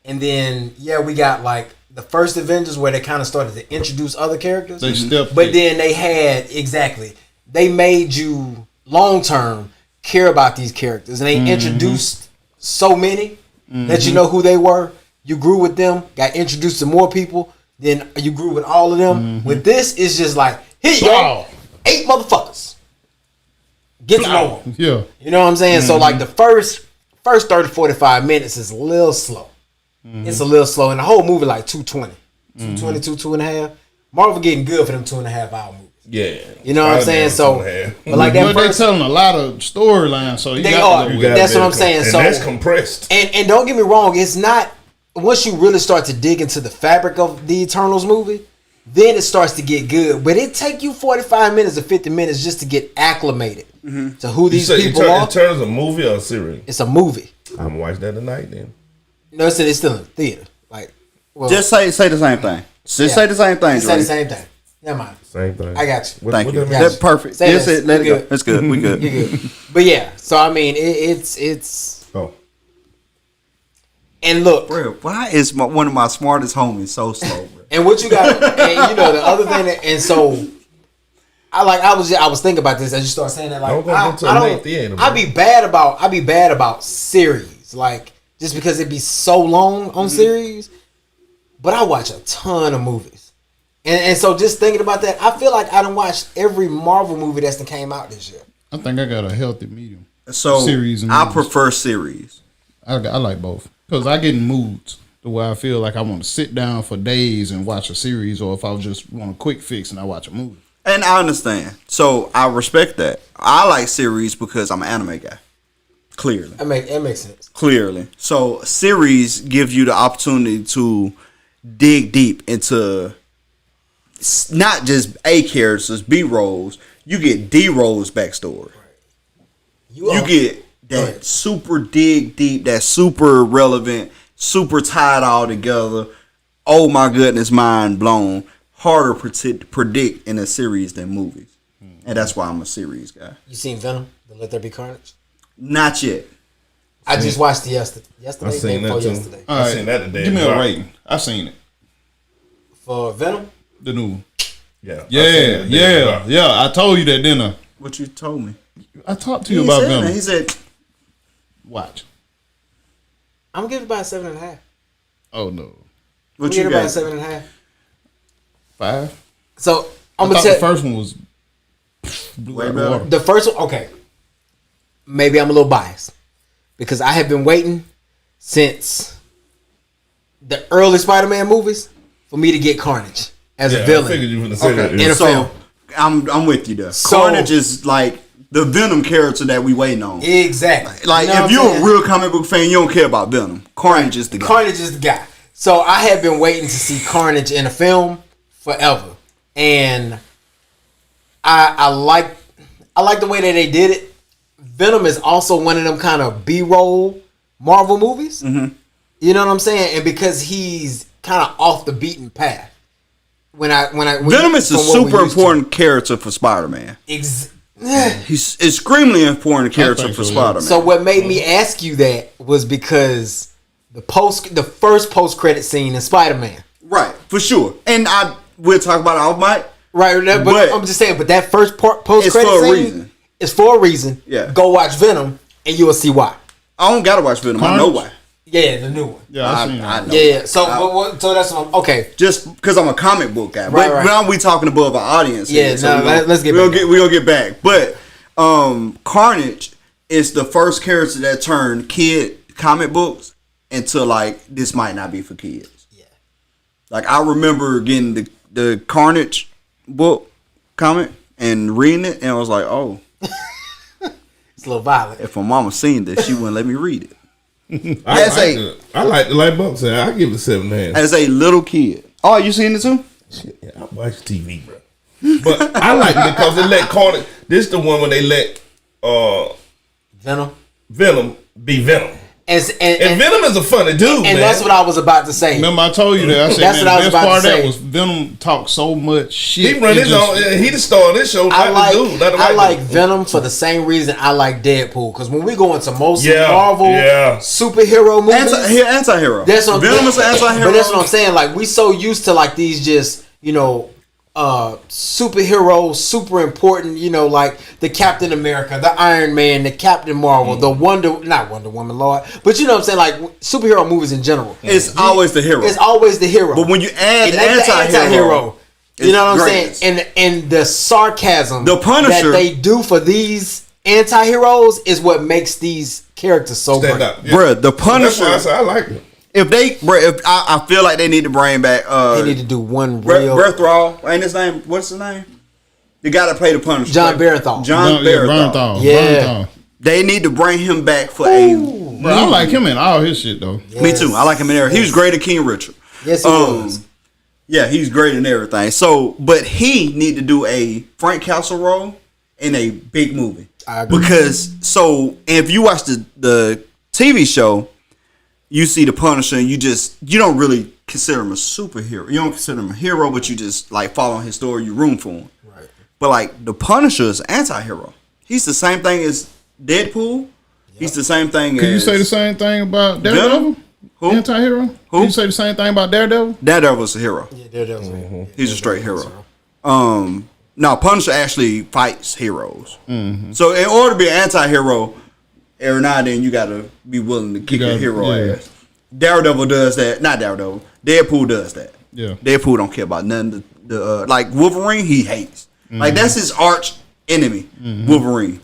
And then we got like the first Avengers where they kind of started to introduce other characters. They stepped but then they had they made you long term care about these characters, and they introduced so many that you know who they were. You grew with them, got introduced to more people, then you grew with all of them. With this, it's just like, here you go, 8 motherfuckers. Get to know them. Yeah. You know what I'm saying? So like the first 30, 45 minutes is a little slow. It's a little slow, and the whole movie like 220. 222, 2.5. Marvel getting good for them 2.5 hour movies. Yeah. You know what I'm saying? So, but like that they're telling a lot of storylines, so they are. That's what I'm saying. And so that's compressed. And don't get me wrong, it's not. Once you really start to dig into the fabric of the Eternals movie, then it starts to get good. But it take you 45 minutes or 50 minutes just to get acclimated to who these people are. Eternals a movie or a series? It's a movie. I'm gonna watch that tonight then. No, it's still in the theater. Like, well, Just say the same thing. Just say the same thing. Just say the same thing. Never mind. Same thing. I got you. Thank you. that That's perfect. Say That's this. it. Let it You're go. That's good. We good. You're good. But yeah, so I mean, it's. Oh. And look, Bro, why is one of my smartest homies so slow, bro? and what you got, and you know the other thing, and so I was thinking about this as you start saying that, like I be bad about series, like just because it be so long on series, but I watch a ton of movies, and so just thinking about that, I feel like I done watched every Marvel movie that's came out this year. I think I got a healthy medium. So series and I movies. prefer series. I like both because I get in moods the way I feel like I want to sit down for days and watch a series, or if I just want a quick fix and I watch a movie. And I understand. So I respect that. I like series because I'm an anime guy. Clearly. It makes sense. Clearly. So series give you the opportunity to dig deep into not just A characters, B roles. You get D roles backstory. You get that super dig deep, that super relevant, super tied all together. Oh my goodness, mind blown. Harder to predict in a series than movies. And that's why I'm a series guy. You seen Venom? The Let There Be Carnage? Not yet. I just watched it yesterday. I seen that too. Yesterday. All I right, seen that today. give me a rating. I seen it. For Venom? The new one. Yeah. Yeah. I told you that, didn't I? What you told me. I talked to you about said Venom. that. He said, Watch. I'm gonna give it about 7.5. Oh no. what Give you it about got? 7.5. 5. So I I'm gonna thought tell the first one was Way better. the first one. Okay, maybe I'm a little biased because I have been waiting since the early Spider-Man movies for me to get Carnage as a I villain. figured you were gonna say that. In a film. I'm with you there. So- Carnage is like the Venom character that we waiting on. Exactly. Like, You know if what you're I'm a saying? real comic book fan, you don't care about Venom. Carnage is the guy. Carnage is the guy. So I have been waiting to see Carnage in a film forever, and I like the way that they did it. Venom is also one of them kind of B-roll Marvel movies. Mm-hmm. You know what I'm saying? And because he's kind of off the beaten path. Venom is a super important character for Spider-Man. He's extremely important character for Spider-Man. So what made me ask you that was because the first post-credit scene in Spider-Man. Right, for sure. And we'll talk about it off mic. Right, but I'm just saying, but that first post-credit It's for a scene reason. is for a reason. Yeah. Go watch Venom and you will see why. I don't gotta watch Venom. I know why. Yeah, the new one. Yeah, I seen that. know. Yeah. So that's what okay. Just because I'm a comic book guy. Right, But right. now we talking above our audience. Yeah, let's get back. We're gonna get back. But Carnage is the first character that turned kid comic books into like, this might not be for kids. Yeah. Like, I remember getting the Carnage book comic and reading it, and I was like, oh, It's a little violent. if my mama seen this, she wouldn't let me read it. I like the like Buck said. I give it 7.5. As a little kid. Oh, you seen it too? Shit, yeah, I watch TV, bro. But I like it because they let Carnage. This is the one when they let Venom. Venom be Venom. And Venom is a funny dude, and man. that's what I was about to say. Remember, I told you that. I said, That's man, what I the was best about to part of that say. was Venom talked so much shit. He run his own. He the star of this show. I Not the dude. Not the I white like dude. Venom for the same reason I like Deadpool. Because when we go into most Yeah, Marvel yeah. superhero movies, Anti-hero. that's what Venom is an anti-hero. But that's what I'm saying. Like we so used to like these just superheroes, super important. Like the Captain America, the Iron Man, the Captain Marvel, the not Wonder Woman, Lord. But you know what I'm saying? Like superhero movies in general. It's always the hero. It's always the hero. But when you add And that's the anti-hero, you know what I'm greatness. saying? And the sarcasm The Punisher- that they do for these anti-heroes is what makes these characters so Stand great. up. Yeah. Bruh, the That's why I Punisher. said I like it. If I feel like they need to bring back They need to do one real Berthraw, ain't his name? What's his name? The guy that played the Punisher. John Barenthal. John Barenthal. Yeah. They need to bring him back for a. Bro, I like him in all his shit though. Me too. I like him in there. He was great at King Richard. Yes, he was. Yeah, he's great in everything. So, but he need to do a Frank Castle role in a big movie. I agree. Because if you watch the TV show, you see the Punisher and you don't really consider him a superhero. You don't consider him a hero, but you just like following his story, you room for him. Right. But like the Punisher is an anti-hero. He's the same thing as Deadpool. Yep. He's the same thing Can as you say the same thing about Daredevil? Venom? Who? Anti-hero? Who? Can you say the same thing about Daredevil? Daredevil's a hero. Yeah, Daredevil's He's a straight hero. No, Punisher actually fights heroes. Mm-hmm. So in order to be an anti-hero, every now and then you gotta be willing to kick a hero ass. Daredevil does that. Not Daredevil. Deadpool does that. Yeah. Deadpool don't care about none. Like Wolverine, he hates. Like that's his arch enemy. Wolverine.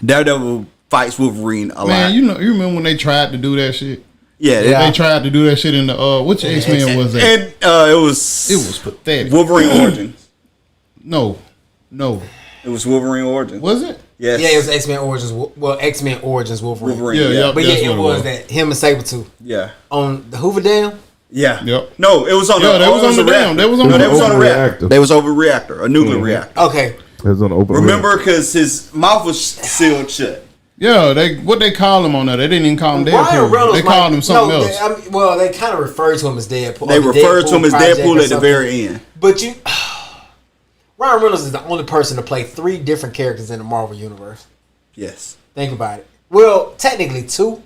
Daredevil fights Wolverine a lot. Man, you remember when they tried to do that shit? Yeah, They tried to do that shit in the which X-Men was that? and it was pathetic. Wolverine Origins. No. It was Wolverine Origins. Was it? Yes. Yeah, it was X-Men Origins. Well, X-Men Origins Wolverine. Wolverine. Yeah, Yeah. But that's yeah, what it was that him and Sabretooth Yeah. on the Hoover Dam. Yeah. Yep. No, it was on. Yeah, they was on the reactor. dam. They was on No, the they was on a open reactor. reactor. They was over a reactor, a nuclear reactor. Okay. It was on the open. Remember, because his mouth was sealed shut. Yeah, what they call him on there? They didn't even call him Ryan Deadpool. Reynolds They called him something else. They kind of referred to him as Deadpool. They or the referred to him as Project Deadpool or at the something. very end. But Ryan Reynolds is the only person to play 3 different characters in the Marvel universe. Yes. Think about it. Well, technically two.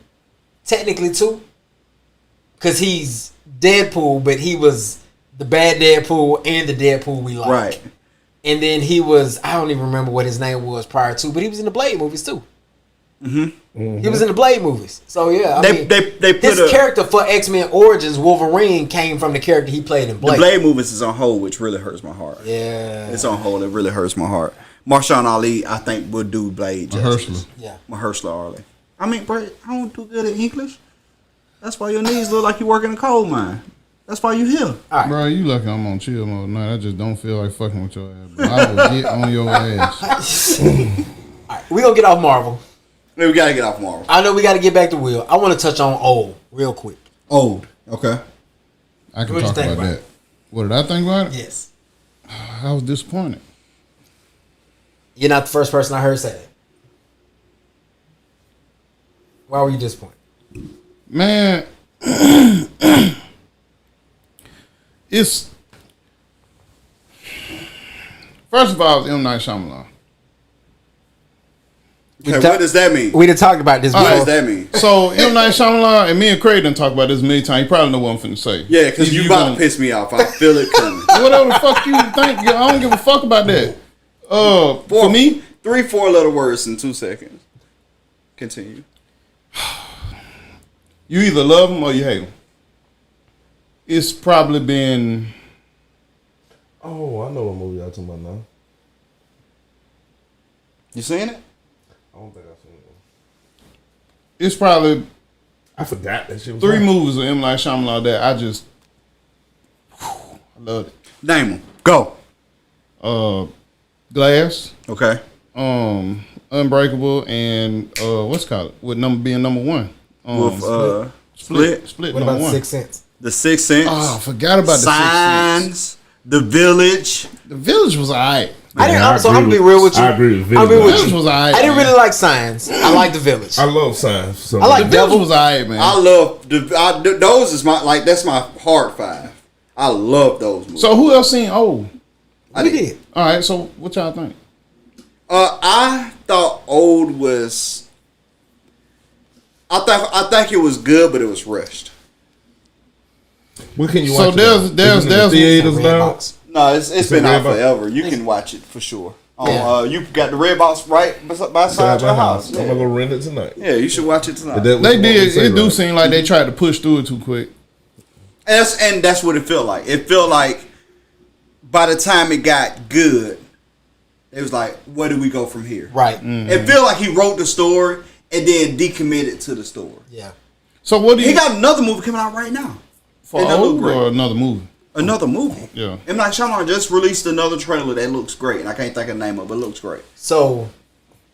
Because he's Deadpool, but he was the bad Deadpool and the Deadpool we like. Right. And then he was, I don't even remember what his name was prior to, but he was in the Blade movies too. He was in the Blade movies. So yeah, They put his character for X-Men Origins, Wolverine, came from the character he played in the Blade. Blade movies is on hold, which really hurts my heart. Yeah. It's on hold. It really hurts my heart. Marshawn Ali, I think, would do Blade justice. Yeah. Mahershala Ali. I mean, bro, I don't do good at English. That's why your knees look like you work in a coal mine. That's why you here. Bro, you lucky I'm on chill mode tonight. I just don't feel like fucking with your ass. But I will get on your ass. Alright, we gonna get off Marvel. Yeah, we gotta get off Marvel. I know we gotta get back to Will. I want to touch on Old real quick. Old. Okay. I can What'd you talk think about about that. What did I think about it? Yes. I was disappointed. You're not the first person I heard say that. Why were you disappointed? Man, it's first of all, it's M. Night Shyamalan. Okay, what does that mean? We done talked about this What before. does that mean? So M. Night Shyamalan and me and Craig done talked about this a million times. You probably know what I'm finna say. Yeah, because you about gonna- to piss me off. I feel it coming. Whatever the fuck you think, I don't give a fuck about that. For me, 3-4 letter words in 2 seconds. Continue. you either love him or you hate him. It's probably been Oh, I know what movie y'all talking about now. You seen it? I don't think I've seen it. it's probably I forgot that shit was 3 on. movies of M. Night Shyamalan that I just I loved it. Name them. Go. Glass, Okay. Unbreakable, and what's it called? With being number 1. With Split. Split What number about 1. Sixth Sense? The Sixth Sense. Oh, I forgot about the Sixth Sense. Signs. The Village. The Village was alright. I didn't. Yeah, I'm gonna be real with you. I agree with I'll be Village. with Village you. was alright, I didn't man. really like Signs. I like The Village. I love Signs. So I like The Devil. Devil was alright, man. I love those. Is my like that's my hard 5. I love those movies. So who else seen Old? We did. All right, so what y'all think? I thought Old was. I think it was good, but it was rushed. when can you So watch there's theaters now. Redbox. No, it's been a out Redbox. forever. You can watch it for sure. Yeah. You got the Redbox right beside your house. I'm gonna go rent it tonight. Yeah, you should watch it tonight. But that was They what did. say, It do right? seem like they tried to push through it too quick. And that's what it felt like. It felt like by the time it got good, it was like, where do we go from here? Right. It felt like he wrote the story and then decommitted to the story. Yeah. So what do you He got another movie coming out right now. for and that Old look great. or another movie? Another movie. Yeah. M. Night Shyamalan just released another trailer that looks great, and I can't think of the name of it, but it looks great. So,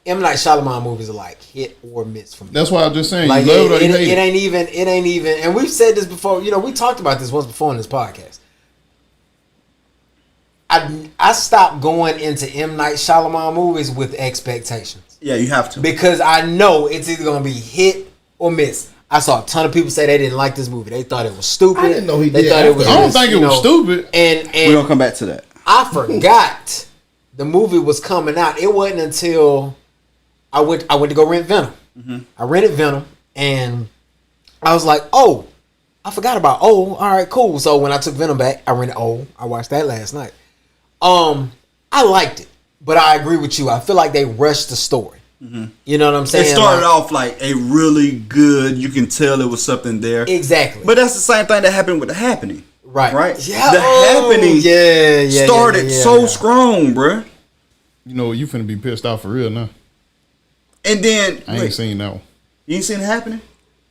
M. Night Shyamalan movies are like hit or miss for me. That's why I was just saying Like you love it or you it hate it. ain't even. And we've said this before. You know, we talked about this once before in this podcast. I stopped going into M. Night Shyamalan movies with expectations Yeah, you have to. because I know it's either gonna be hit or miss. I saw a ton of people say they didn't like this movie. They thought it was stupid. I didn't know he they did thought it after was. that. I don't just, think it you was know, stupid. And We're going to come back to that. I forgot the movie was coming out. It wasn't until I went to go rent Venom. I rented Venom and I was like, oh, I forgot about All right, cool. So when I took Venom back, I rented I watched that last night. I liked it, but I agree with you. I feel like they rushed the story. You know what I'm saying? It started Like, off like a really good, you can tell it was something there. exactly. But that's the same thing that happened with The Happening. right. Right? Yeah. The Happening yeah, started yeah, so yeah. strong, bruh. You know, you finna be pissed off for real now. And then, I ain't seen that one. you ain't seen it happening?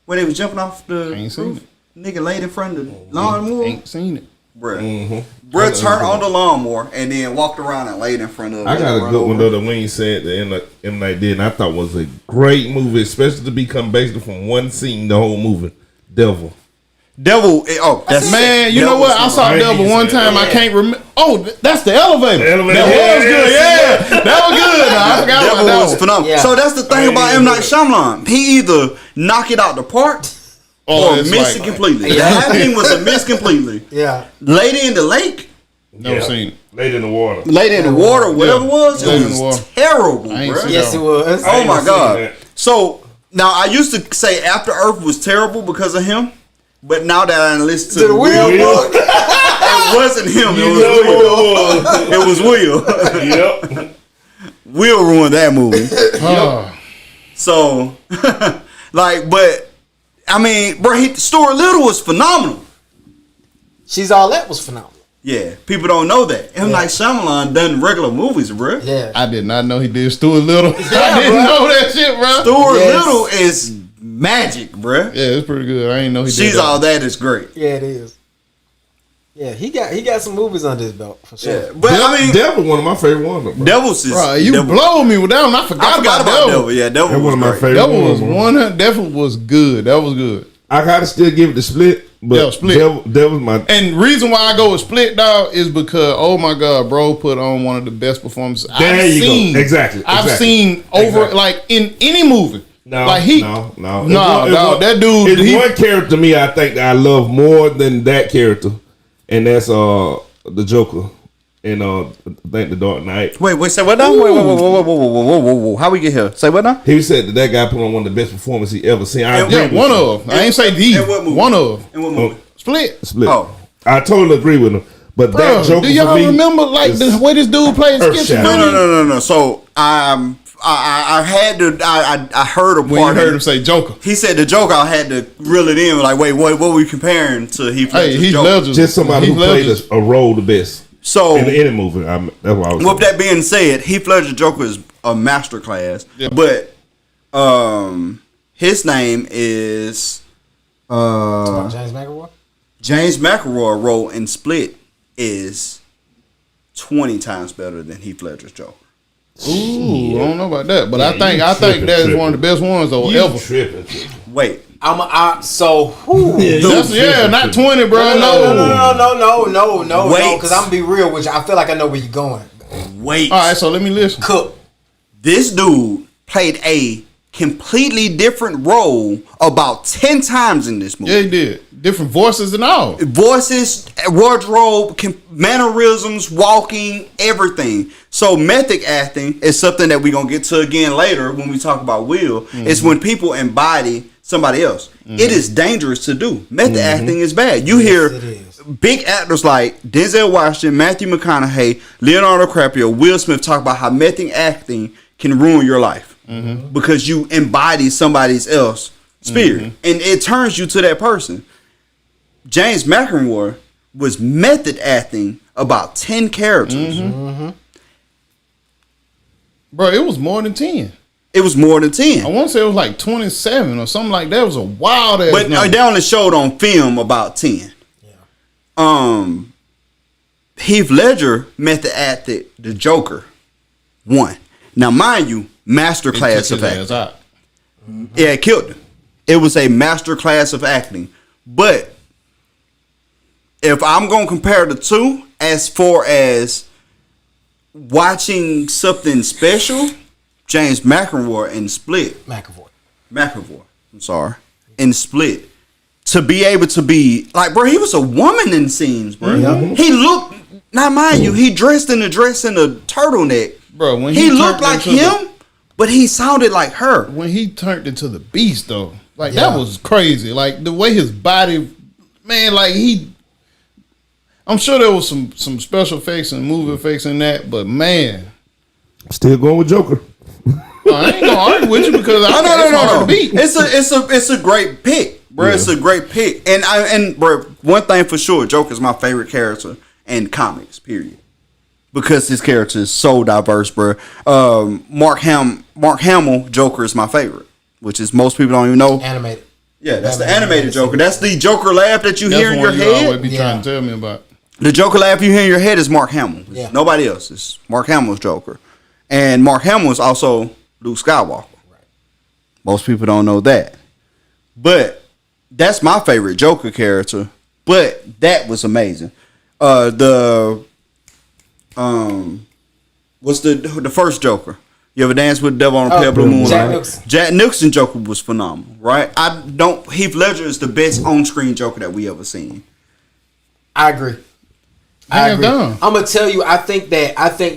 When they was jumping off the I ain't seen roof? Nigga laid in front of the lawnmower? Ain't seen it. Bruh. Bruh turned on the lawnmower and then walked around and laid in front of it. I got a Run good one over. though. The Wayne said that M. Night did, and I thought was a great movie, especially to become basically from one scene the whole movie. Devil. Devil, that's Man, you know what? I saw I Devil ain't one seen time. it. I can't remember. Oh, that's the elevator. The elevator. That Yeah, was good. Yeah, that was good. I forgot Devil about that was one. phenomenal. Yeah. So that's the thing about M. Night Shyamalan. He either knock it out the park or it's miss it like- completely. The Happening was a miss completely. Yeah. Lady in the Lake, Never seen it. Laid in the water. Lady in the Water, whatever it was, Lady it in the was Water. terrible, I ain't bruh. seen Yes, it was. Oh ain't my seen god! that. So now I used to say After Earth was terrible because of him, but now that I listen to the Will book, it wasn't him. It was Will. Yep. Will ruined that movie. Oh, So, like, but I mean, bro, Stuart Little was phenomenal. She's All That was phenomenal. Yeah, people don't know that. M. Night Shyamalan done regular movies, bro. Yeah. I did not know he did Stuart Little. I didn't know that shit, bro. Stuart Yes. Little is magic, bro. Yeah, it's pretty good. I didn't know he did She's that. All That is great. Yeah, it is. Yeah, he got some movies under his belt for sure. Yeah, but I mean, Devil one of my favorite ones. Bro. Devil's is Bro, you Devil- blow me with that one. I I forgot, forgot about Devil. Devil. Yeah, Devil That's was one of my great. favorite Devil ones. was bro. 100. Devil was good. That was good. I gotta still give it the Split, but Yeah, Split. Devil's my. And reason why I go with Split Dog is because oh my god, bro, put on one of the best performances There I've you go. seen. Exactly. I've seen over Exactly. like in any movie. No, like he, no. no, It's dog, that dude. It's He, one character to me I think that I love more than that character, and that's the Joker, and I think the Dark Knight. Wait, say what now? Whoa. How we get here? Say what now? He said that guy put on one of the best performances he ever seen. I And- agree yeah, with one you. of. I ain't say the. In what movie? One of. In what movie? Split. Split. Oh. I totally agree with him. But Bro, that Joker do y'all for me remember like is- the way this dude plays Earth-shattering. schizophrenia? No. So I had to. I heard a part. When you of heard it. him say Joker. He said the Joker. I had to reel it in. Like, wait, what were we comparing to Heath Hey, Ledger's he's Joker? Ledger's. just somebody Heath who played Ledger's- a role the best So in any movie. That's why I was. with that being said, Heath Ledger's Joker is a masterclass. Yeah. But his name is James McAvoy. James McAvoy role in Split is 20 times better than Heath Ledger's Joker. Ooh, I don't know about that, but Yeah, I think you that's tripping. one of the best ones though You ever. tripping. Wait, That's, not 20, bro. No, Wait. because I'm gonna be real with you. I feel like I know where you're going. wait. All right, so let me listen. Cook. This dude played a completely different role about 10 times in this movie. Yeah, he did. Different voices and all. Voices, wardrobe, mannerisms, walking, everything. So method acting is something that we're going to get to again later when we talk about Will. It's when people embody somebody else. It is dangerous to do. Method acting is bad. You hear big actors like Denzel Washington, Matthew McConaughey, Leonardo DiCaprio, Will Smith talk about how method acting can ruin your life. Because you embody somebody else's spirit. And it turns you to that person. James McAvoy was method acting about 10 characters. Bro, it was more than 10. It was more than 10. I want to say it was like 27 or something like that. It was a wild ass But number. they only showed on film about 10. Heath Ledger method acted the Joker 1. Now, mind you, masterclass of acting. Yeah, it killed him. It was a masterclass of acting. But if I'm going to compare the two as far as watching something special, James McAvoy in Split. McAvoy. I'm sorry. In Split. To be able to be, like, bro, he was a woman in scenes, bro. He looked, now mind you, he dressed in a dress and a turtleneck. Bro, when he looked like him, but he sounded like her. When he turned into the beast, though, like that was crazy. Like the way his body, man, like I'm sure there was some special effects and movie effects in that, but man, Still going with Joker. I ain't gonna argue with you because No. It's a great pick, bro. It's a great pick, and bro, one thing for sure, Joker's my favorite character in comics. Period. Because his character is so diverse, bro. Mark Hamill Joker is my favorite, which is most people don't even know. Animated. Yeah, that's the animated Joker. That's the Joker laugh that you hear in your You head. always be trying to tell me about. The Joker laugh you hear in your head is Mark Hamill. Yeah. Nobody else. It's Mark Hamill's Joker. And Mark Hamill is also Luke Skywalker. Right. Most people don't know that. But that's my favorite Joker character. But that was amazing. What's the first Joker? You ever dance with the devil on a pale blue moon? Jack Nicholson Joker was phenomenal, right? Heath Ledger is the best on-screen Joker that we ever seen. I agree. I'm gonna tell you, I think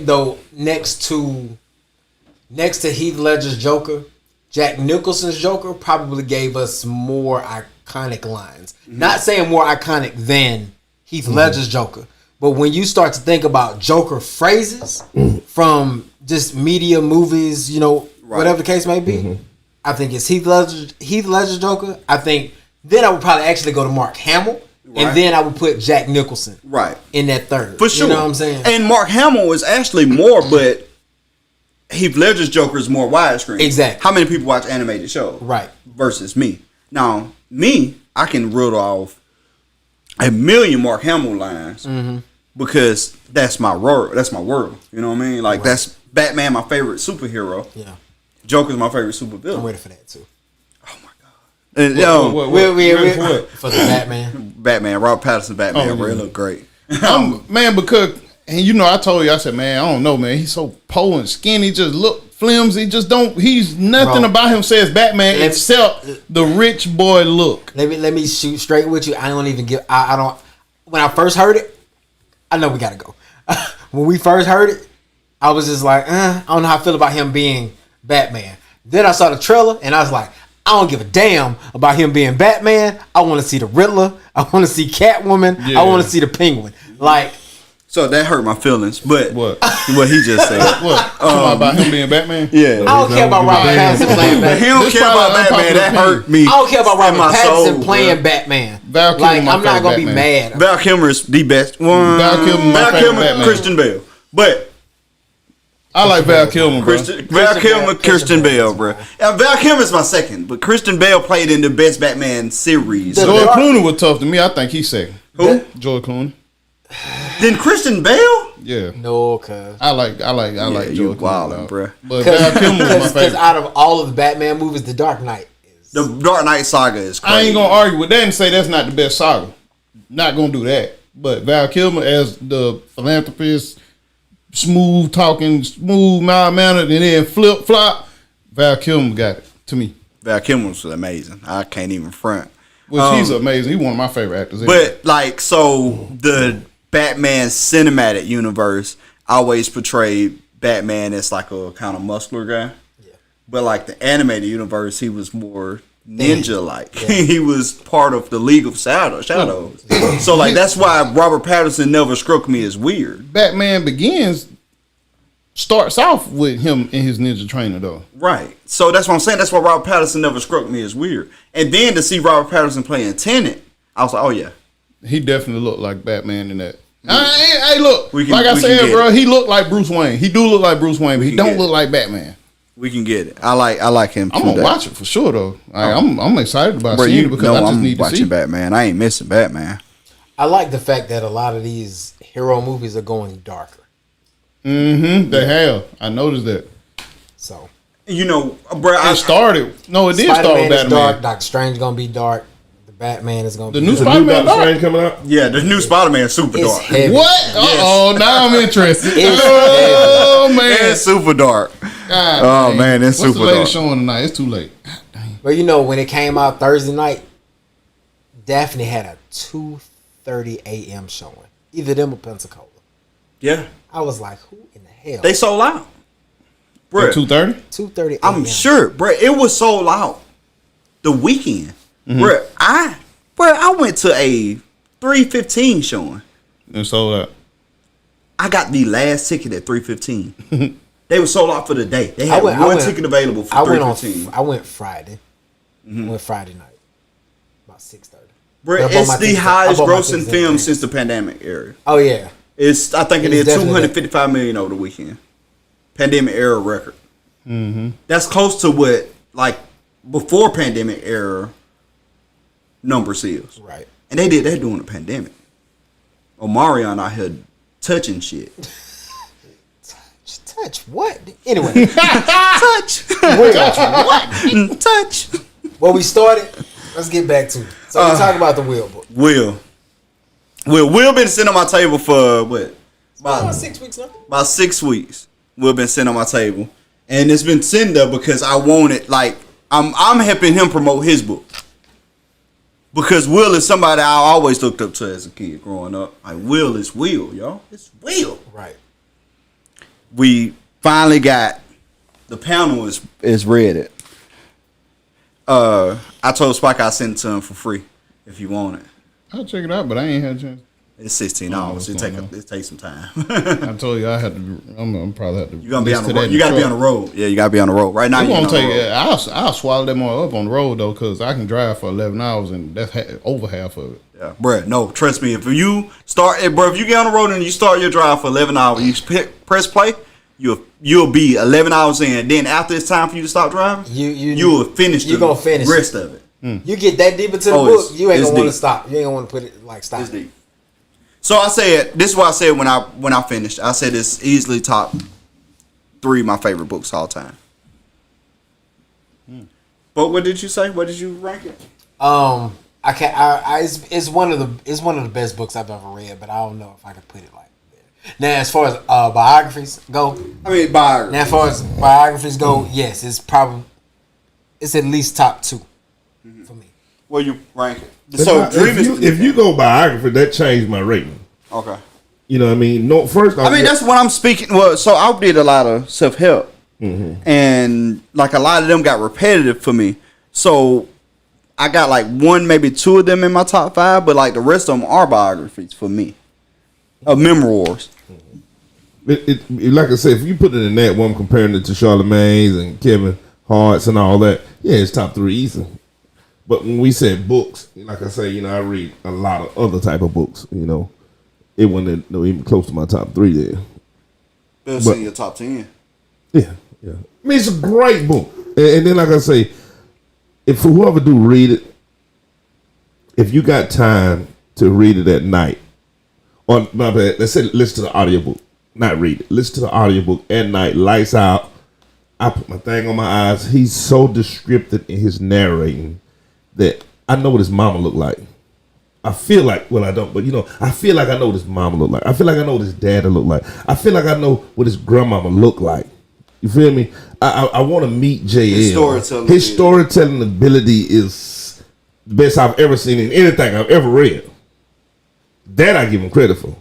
though next to Heath Ledger's Joker, Jack Nicholson's Joker probably gave us more iconic lines. Not saying more iconic than Heath Ledger's Joker, but when you start to think about Joker phrases from just media, movies, whatever the case may be, I think it's Heath Ledger's Joker. I think then I would probably actually go to Mark Hamill. Right. And then I would put Jack Nicholson in that third. For sure. You know what I'm saying? And Mark Hamill is actually more, but Heath Ledger's Joker is more widescreen. Exactly. How many people watch animated shows? Right. Versus me. Now, I can reel off a million Mark Hamill lines because that's my world. That's my world. You know what I mean? Like, that's Batman, my favorite superhero. Yeah. Joker's my favorite supervillain. I'm ready for that, too. And, for the Batman. Robert Pattinson Batman, bro, it look great. Man, because I told you, I said, man, I don't know, man. He's so poor and skinny, just look flimsy. He's nothing about him says Batman except the rich boy look. Let me shoot straight with you. I don't even give. I don't. When I first heard it, I know we gotta go. When we first heard it, I was just like, I don't know how I feel about him being Batman. Then I saw the trailer and I was like, I don't give a damn about him being Batman. I want to see the Riddler. I want to see Catwoman. I want to see the Penguin. Like, so that hurt my feelings. But what he just said? What about him being Batman? Yeah, I don't care about Robert Pattinson playing Batman. He don't care about Batman. That hurt me. I don't care about Robert Pattinson playing Batman. I'm not gonna be mad. Val Kilmer is the best one. Val Kilmer, Christian Bale, but. I like Val Kilmer, bro. Val Kilmer, Christian Bale, bro. Val Kilmer is my second, but Christian Bale played in the best Batman series. George Clooney was tough to me. I think he's second. Who? George Clooney. Then Christian Bale? Yeah. No, cuz. I like George Clooney, bro. But Val Kilmer was my favorite. Because out of all of the Batman movies, The Dark Knight is. The Dark Knight saga is crazy. I ain't gonna argue with that and say that's not the best saga. Not gonna do that. But Val Kilmer as the philanthropist, smooth talking, smooth mild mannered, and then flip flop. Val Kilmer got it to me. Val Kilmer was amazing. I can't even front. Well, he's amazing. He's one of my favorite actors. But like, so the Batman cinematic universe always portrayed Batman as like a kind of muscular guy. Yeah. But like the animated universe, he was more ninja like. Yeah. He was part of the League of Shadows. So like that's why Robert Pattinson never struck me as weird. Batman Begins starts off with him in his ninja trainer though. Right. So that's what I'm saying. That's why Robert Pattinson never struck me as weird. And then to see Robert Pattinson playing Tenet, I was like, oh yeah. He definitely looked like Batman in that. Hey, look. Like I said, bro, he looked like Bruce Wayne. He do look like Bruce Wayne, but he don't look like Batman. We can get it. I like him. I'm gonna watch it for sure though. I'm excited about seeing it because I just need to see Batman. I ain't missing Batman. I like the fact that a lot of these hero movies are going darker. Mm-hmm. They have. I noticed that. So you know, bro, it started. No, it did start with Batman. Dark. Doctor Strange gonna be dark. Batman is going to be the new Spider-Man dark coming out. Yeah, the new Spider-Man super dark. Heavy. What? Oh, now I'm interested. Man, it's super dark. God, man, it's super dark. What's the latest showing tonight? It's too late. But you know, when it came out Thursday night, Daphne had a 2:30 a.m. showing. Either them or Pensacola. Yeah. I was like, who in the hell? They sold out. Bro, 2:30? 2:30 a.m. I'm sure, bro. It was sold out the weekend. Mm-hmm. I went to a 3:15 showing. And sold out. I got the last ticket at 3:15. They were sold out for the day. They had one ticket available for 3:15. I went Friday. I went Friday night, about 6:30. Bro, it's the highest grossing film since the pandemic era. Oh yeah, I think it did 255 million over the weekend. Pandemic era record. Mm-hmm. That's close to what like before pandemic era number seals. Right. And they did that during the pandemic. Omarion out here touching shit. Touch what? Anyway. Touch. What? Touch. Well, we started. Let's get back to it. So we talk about the Will book. Will been sitting on my table for what? About 6 weeks now. About 6 weeks. Will been sitting on my table. And it's been sitting there because I wanted, like, I'm helping him promote his book. Because Will is somebody I always looked up to as a kid growing up. Like, Will is Will, y'all. It's Will. Right. We finally got the panel is read it. I told Spike I'd send it to him for free if you want it. I'll check it out, but I ain't had a chance. It's $16. It takes some time. I told you I had to. I'm probably have to. You gonna be on the road. You gotta be on the road. Yeah, you gotta be on the road right now. I'll swallow that more up on the road though, because I can drive for 11 hours and that's over half of it. Yeah, bro. No, trust me. If you start, bro, if you get on the road and you start your drive for 11 hours, you press play. You'll be 11 hours in. Then after it's time for you to stop driving, you will finish the rest of it. You get that deep into the book, you ain't gonna want to stop. You ain't gonna want to put it like stop. It's deep. So I said, this is what I said when I finished. I said it's easily top 3 of my favorite books all time. But what did you say? What did you rank it? I can't. It's one of the best books I've ever read, but I don't know if I could put it like that. Now, as far as biographies go, biographies. Now, as far as biographies go, yes, it's at least top 2 for me. Well, you rank it. So if you go biography, that changed my rating. Okay. You know what I mean? No, first. That's what I'm speaking. Well, so I did a lot of self-help, and like a lot of them got repetitive for me. So I got like 1, maybe 2 of them in my top 5, but like the rest of them are biographies for me, memoirs. Like I said, if you put it in that one, comparing it to Charlemagne's and Kevin Hart's and all that, yeah, it's top 3 easy. But when we said books, like I say, I read a lot of other type of books. It wasn't even close to my top 3 there. It's in your top 10. Yeah. I mean, it's a great book. And then, like I say, if whoever do read it, if you got time to read it at night, or my bad, let's say listen to the audiobook, not read it. Listen to the audiobook at night, lights out. I put my thing on my eyes. He's so descriptive in his narrating that I know what his mama looked like. I feel like, well, I don't, but I feel like I know what his mama look like. I feel like I know what his dad look like. I feel like I know what his grandmama look like. You feel me? I want to meet JL. His storytelling ability is the best I've ever seen in anything I've ever read. That I give him credit for.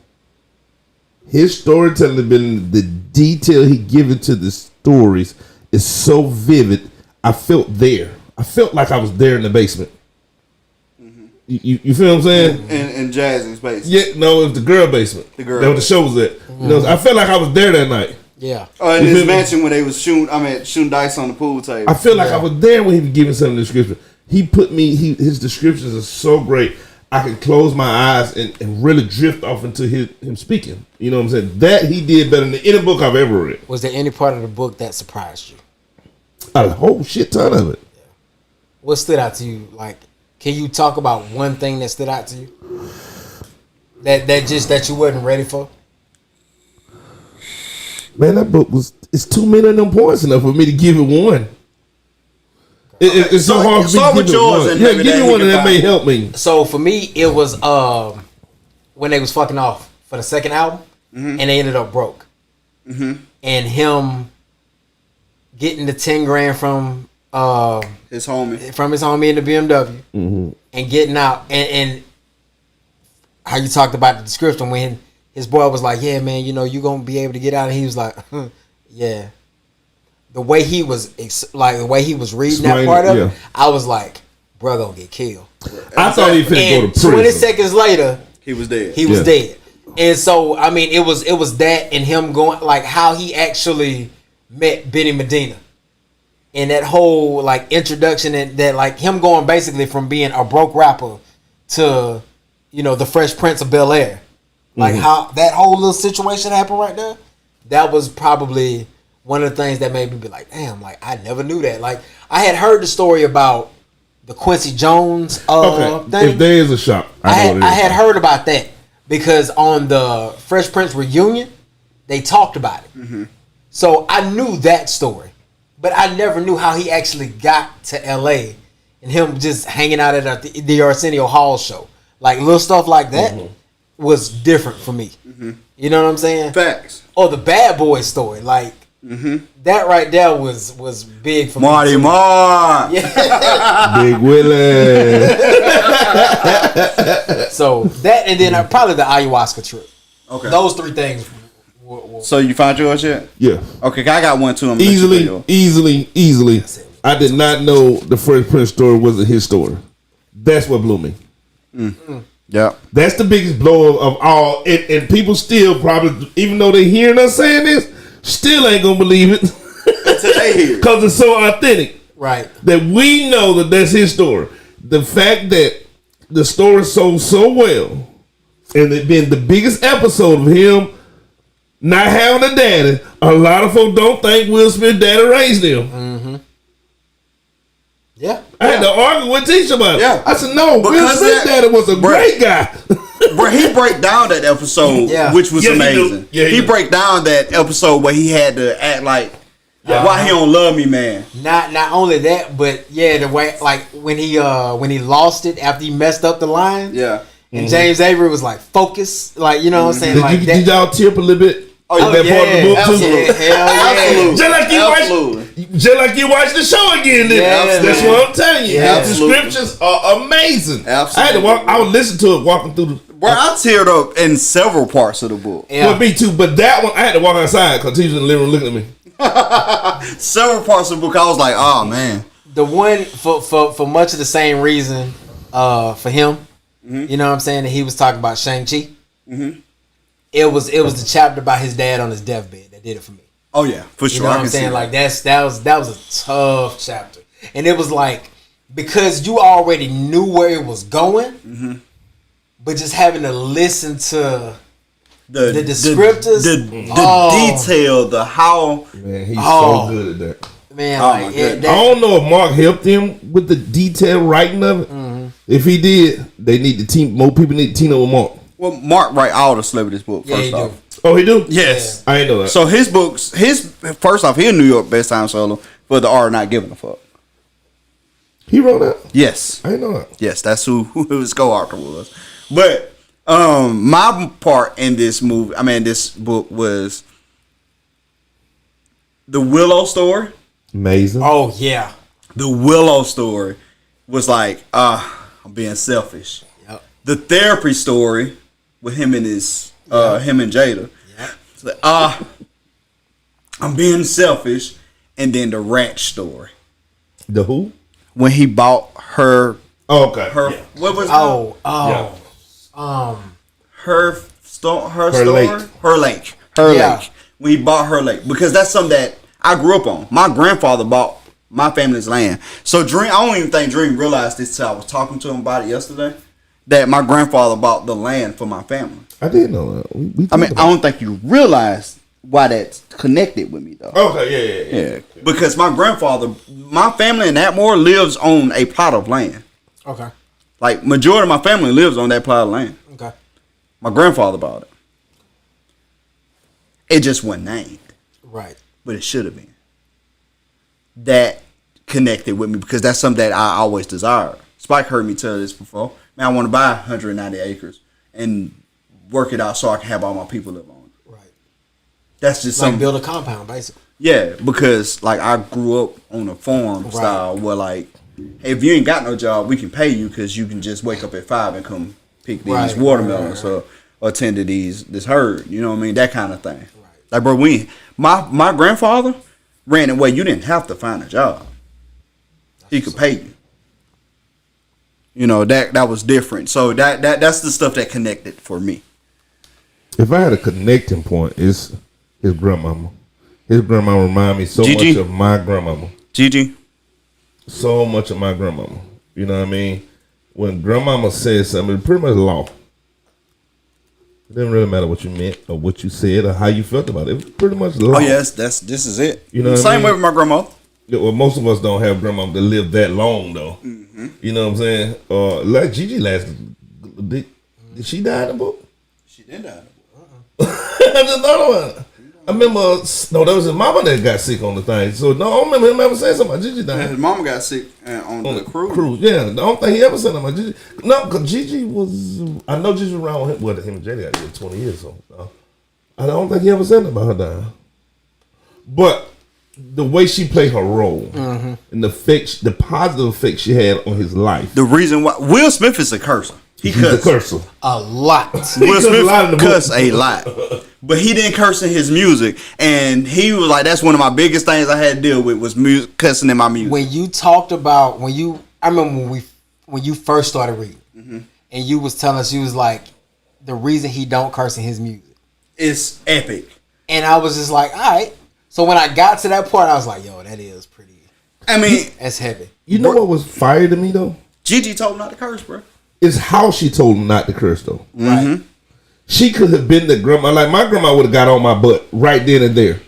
His storytelling ability, the detail he given to the stories is so vivid. I felt there. I felt like I was there in the basement. You feel what I'm saying? In Jasmine's basement. Yeah, no, it was the girl basement. The girl. That was the show was at. I felt like I was there that night. Yeah. In his mansion when they was shooting dice on the pool table. I feel like I was there when he was giving some description. He put me. His descriptions are so great. I could close my eyes and really drift off into him speaking. You know what I'm saying? That he did better than any book I've ever read. Was there any part of the book that surprised you? A whole shit ton of it. Yeah. What stood out to you? Like, can you talk about one thing that stood out to you? That you wasn't ready for? Man, that book it's too many of them points enough for me to give it one. It's so hard for me to give it one. Yeah, give me one that may help me. So for me, it was when they was fucking off for the second album, and they ended up broke. And him getting the 10 grand from his homie in the BMW, and getting out, and how you talked about the description when his boy was like, "Yeah, man, you gonna be able to get out," and he was like, "Yeah." The way he was reading that part of it, I was like, "Bro, gonna get killed." I thought he finna go to prison. 20 seconds later, he was dead. He was dead. And so, I mean, it was that and him going, like, how he actually met Benny Medina. And that whole, like, introduction and that, like, him going basically from being a broke rapper to, the Fresh Prince of Bel-Air. Like, how that whole little situation happened right there, that was probably one of the things that made me be like, damn, like, I never knew that. Like, I had heard the story about the Quincy Jones thing. If there is a shop, I had heard about that because on the Fresh Prince reunion, they talked about it. So I knew that story, but I never knew how he actually got to LA and him just hanging out at the Arsenio Hall show. Like, little stuff like that was different for me. You know what I'm saying? Facts. Or the Bad Boy story, like, that right there was big for Marty me. Mark. Yeah. Big Willie. So that, and then probably the ayahuasca trip. Okay. Those three things. So you found yours yet? Yeah. Okay, I got one too. Easily. I did not know the Fresh Prince story wasn't his story. That's what blew me. Yeah. That's the biggest blow of all. And people still probably, even though they're hearing us saying this, still ain't gonna believe it. Until they hear it. Because it's so authentic. Right. That we know that that's his story. The fact that the story sold so well, and it been the biggest episode of him not having a daddy, a lot of folks don't think Will Smith's daddy raised him. Yeah. I had to argue with Tisha about it. Yeah. I said, no, Will Smith's daddy was a great guy. Bro, he break down that episode, which was amazing. He break down that episode where he had to act like, why he don't love me, man. Not only that, but the way, like, when he lost it after he messed up the line. Yeah. And James Avery was like, focus, like, you know what I'm saying? Did y'all tip a little bit? Part of the book absolutely. Too? Hell yeah. Just like you watch the show again. That's what I'm telling you. The descriptions are amazing. Absolutely. I had to walk. I would listen to it walking through the. Bro, I teared up in several parts of the book. Yeah. Well, me too. But that one, I had to walk outside because he was in the living room looking at me. Several parts of the book, I was like, oh man. The one for much of the same reason, for him, you know what I'm saying, that he was talking about Shang-Chi. It was the chapter about his dad on his deathbed that did it for me. Oh yeah, for sure. You know what I'm saying? Like that was a tough chapter, and it was like because you already knew where it was going, but just having to listen to the descriptors, the detail, the how. Man, he's so good at that. Man, I don't know if Mark helped him with the detailed writing of it. If he did, they need to team. More people need to team up with Mark. Well, Mark write all the celebrities book first off. Oh, he do? Yes. I ain't know that. So his books, first off, he a New York best time seller for the art not giving a fuck. He wrote that? Yes. I didn't know that. Yes, that's who his co-author was. But my part in this movie, this book was the Willow story. Amazing. Oh yeah. The Willow story was like, I'm being selfish. Yep. The therapy story with him and him and Jada. Yep. It's like, I'm being selfish. And then the ranch story. The who? When he bought her. Oh, okay. Her. Yeah. What was her story? Lake. Her lake. When he bought her lake. Because that's something that I grew up on. My grandfather bought my family's land. So Dream, I don't even think Dream realized this till I was talking to him about it yesterday. That my grandfather bought the land for my family. I didn't know that. I don't think you realized why that's connected with me though. Okay, yeah. Because my grandfather, my family in Atmore lives on a plot of land. Okay. Like majority of my family lives on that plot of land. Okay. My grandfather bought it. It just wasn't named. Right. But it should have been. That connected with me because that's something that I always desired. Spike heard me tell this before. Man, I want to buy 190 acres and work it out so I can have all my people live on it. Right. That's just Like something. build a compound, basically. Yeah, because like I grew up on a farm style where like, hey, if you ain't got no job, we can pay you because you can just wake up at 5 and come pick these watermelons or tend to this herd. You know what I mean? That kind of thing. Right. Like, bro, my grandfather ran away. You didn't have to find a job. He could pay you. You know, that was different. So that's the stuff that connected for me. If I had a connecting point, it's his grandmama. His grandma remind me so much of my grandmama. Gigi. So much of my grandmama. You know what I mean? When grandmama says something, it's pretty much law. It didn't really matter what you meant or what you said or how you felt about it. It was pretty much law. Oh yes, this is it. You know, same way with my grandma. Yeah, well, most of us don't have grandmama that live that long though. Mm-hmm. You know what I'm saying? Like Gigi did she die in the book? She did die in the book. I just thought about it. I remember, no, that was his mama that got sick on the thing. So, no, I don't remember him ever saying something about Gigi dying. His mama got sick on the cruise. Yeah, I don't think he ever said something about Gigi. No, because Gigi was, I know Gigi was around with him. Well, him and Jada got 20 years or so. I don't think he ever said something about her dying. But the way she played her role and the positive effect she had on his life. The reason why Will Smith is a cursor. He's a cursor. A lot. Will Smith cuss a lot. But he didn't curse in his music. And he was like, that's one of my biggest things I had to deal with was music, cussing in my music. When you talked about, I remember when you first started reading, and you was telling us, you was like, the reason he don't curse in his music. It's epic. And I was just like, all right. So when I got to that part, I was like, yo, that is pretty. I mean, that's heavy. You know what was fire to me, though? Gigi told him not to curse, bro. It's how she told him not to curse, though. Right. She could have been the grandma. Like, my grandma would have got on my butt right then and there.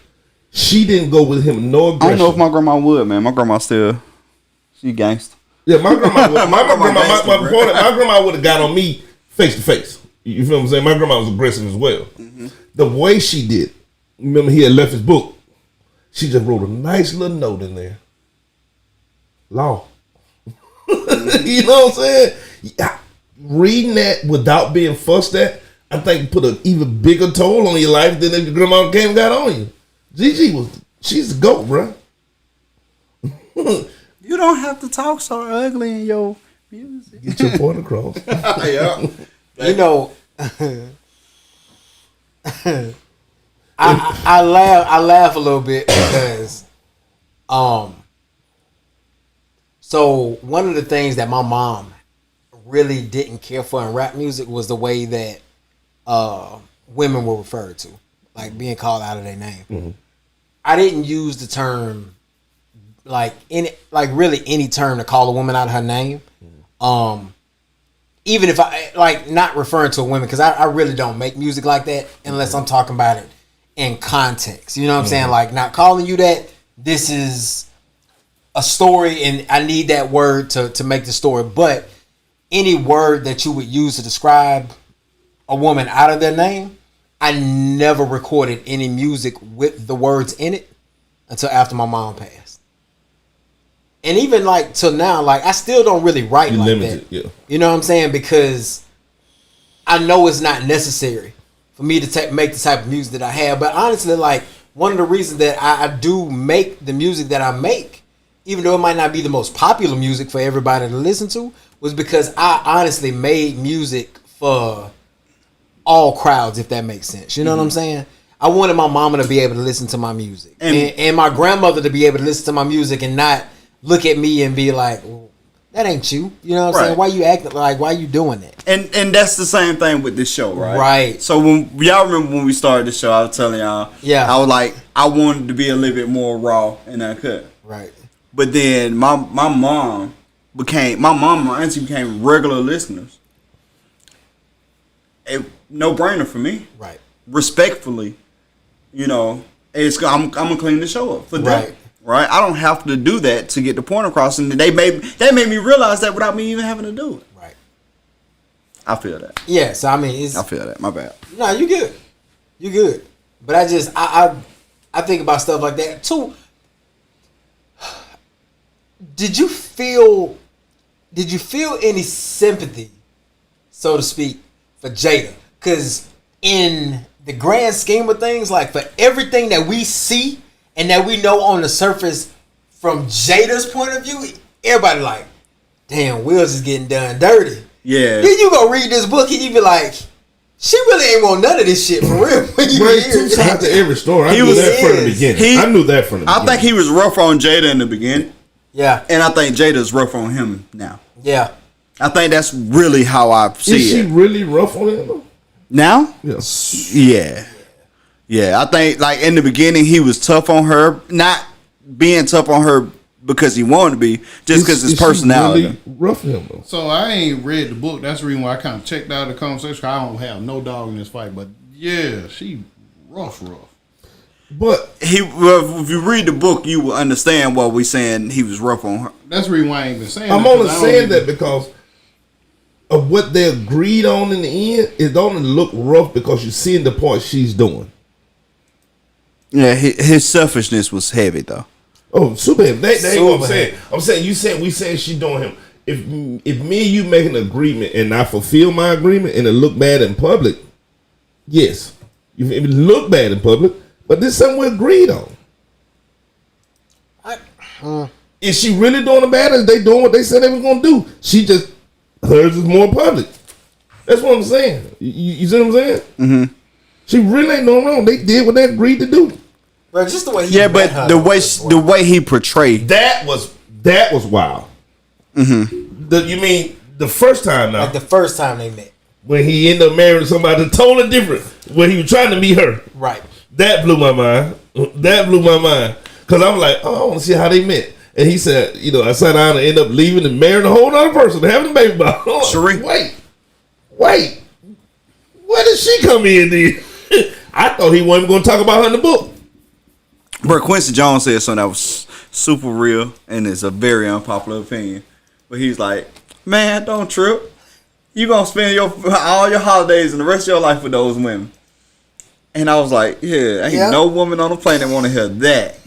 She didn't go with him, no aggression. I don't know if my grandma would, man. My grandma still, she gangster. Yeah, my grandma would. My grandma would have got on me face to face. You feel what I'm saying? My grandma was aggressive as well. The way she did, remember he had left his book. She just wrote a nice little note in there. Law. You know what I'm saying? Reading that without being fussed at, I think put an even bigger toll on your life than if your grandma came and got on you. Gigi she's a goat, bro. You don't have to talk so ugly in your music. Get your point across. Yeah. You know, I laugh a little bit because so one of the things that my mom really didn't care for in rap music was the way that women were referred to, like being called out of their name. I didn't use the term really any term to call a woman out of her name. Even if I not referring to a woman, because I really don't make music like that unless I'm talking about it in context. You know what I'm saying? Like, not calling you that. This is a story, and I need that word to make the story. But any word that you would use to describe a woman out of their name, I never recorded any music with the words in it until after my mom passed. And even like till now, like I still don't really write like limited, that. yeah. You know what I'm saying? Because I know it's not necessary for me to make the type of music that I have. But honestly, like one of the reasons that I do make the music that I make, even though it might not be the most popular music for everybody to listen to, was because I honestly made music for all crowds, if that makes sense. You know what I'm saying? I wanted my mama to be able to listen to my music, and my grandmother to be able to listen to my music and not look at me and be like, well, that ain't you. You know what I'm saying? Why you acting like, why you doing that? And that's the same thing with this show, right? Right. So when y'all remember when we started the show, I was telling y'all, Yeah. I was like, I wanted to be a little bit more raw and uncut. Right. But then my mom and my auntie became regular listeners. No brainer for me. Right. Respectfully, you know, I'm gonna clean the show up for them. Right. I don't have to do that to get the point across, and they made me realize that without me even having to do it. Right. I feel that. Yeah. So I mean, I feel that. My bad. No, you good. You good. But I think about stuff like that too. Did you feel any sympathy, so to speak, for Jada? Because in the grand scheme of things, like for everything that we see and that we know on the surface from Jada's point of view, everybody like, damn, Will's is getting done dirty. Yeah. Then you go read this book and you be like, she really ain't want none of this shit for real. There's two sides to every story. I knew that from the beginning. I think he was rough on Jada in the beginning. Yeah. And I think Jada's rough on him now. Yeah. I think that's really how I see it. Is she really rough on him though? Now? Yes. Yeah. Yeah. I think like in the beginning he was tough on her. Not being tough on her because he wanted to be, just because his personality. Really rough on him though. So I ain't read the book. That's the reason why I kind of checked out the conversation. I don't have no dog in this fight, but yeah, she rough. But if you read the book, you will understand why we saying he was rough on her. That's the reason why I ain't been saying. I'm only saying that because of what they agreed on in the end. It don't look rough because you're seeing the part she's doing. Yeah, his selfishness was heavy though. Oh, super heavy. That ain't what I'm saying. I'm saying we saying she doing him. If me and you make an agreement and I fulfill my agreement and it look bad in public, yes, it look bad in public. But this is something we agreed on. Is she really doing it bad? Or is they doing what they said they was gonna do? She just hers is more public. That's what I'm saying. You see what I'm saying? Mm-hmm. She really ain't doing wrong. They did what they agreed to do. But just the way he but the way he portrayed that was wild. Mm-hmm. You mean the first time now? Like the first time they met, when he ended up marrying somebody totally different, when he was trying to meet her. right? That blew my mind. Because I'm like, oh, I want to see how they met. And he said, I sat down and end up leaving and marrying a whole other person, having a baby by. Sheree. Wait. Where did she come in then? I thought he wasn't going to talk about her in the book. Bro, Quincy Jones said something that was super real, and it's a very unpopular opinion. But he's like, man, don't trip. You going to spend all your holidays and the rest of your life with those women. And I was like, ain't no woman on the planet want to hear that.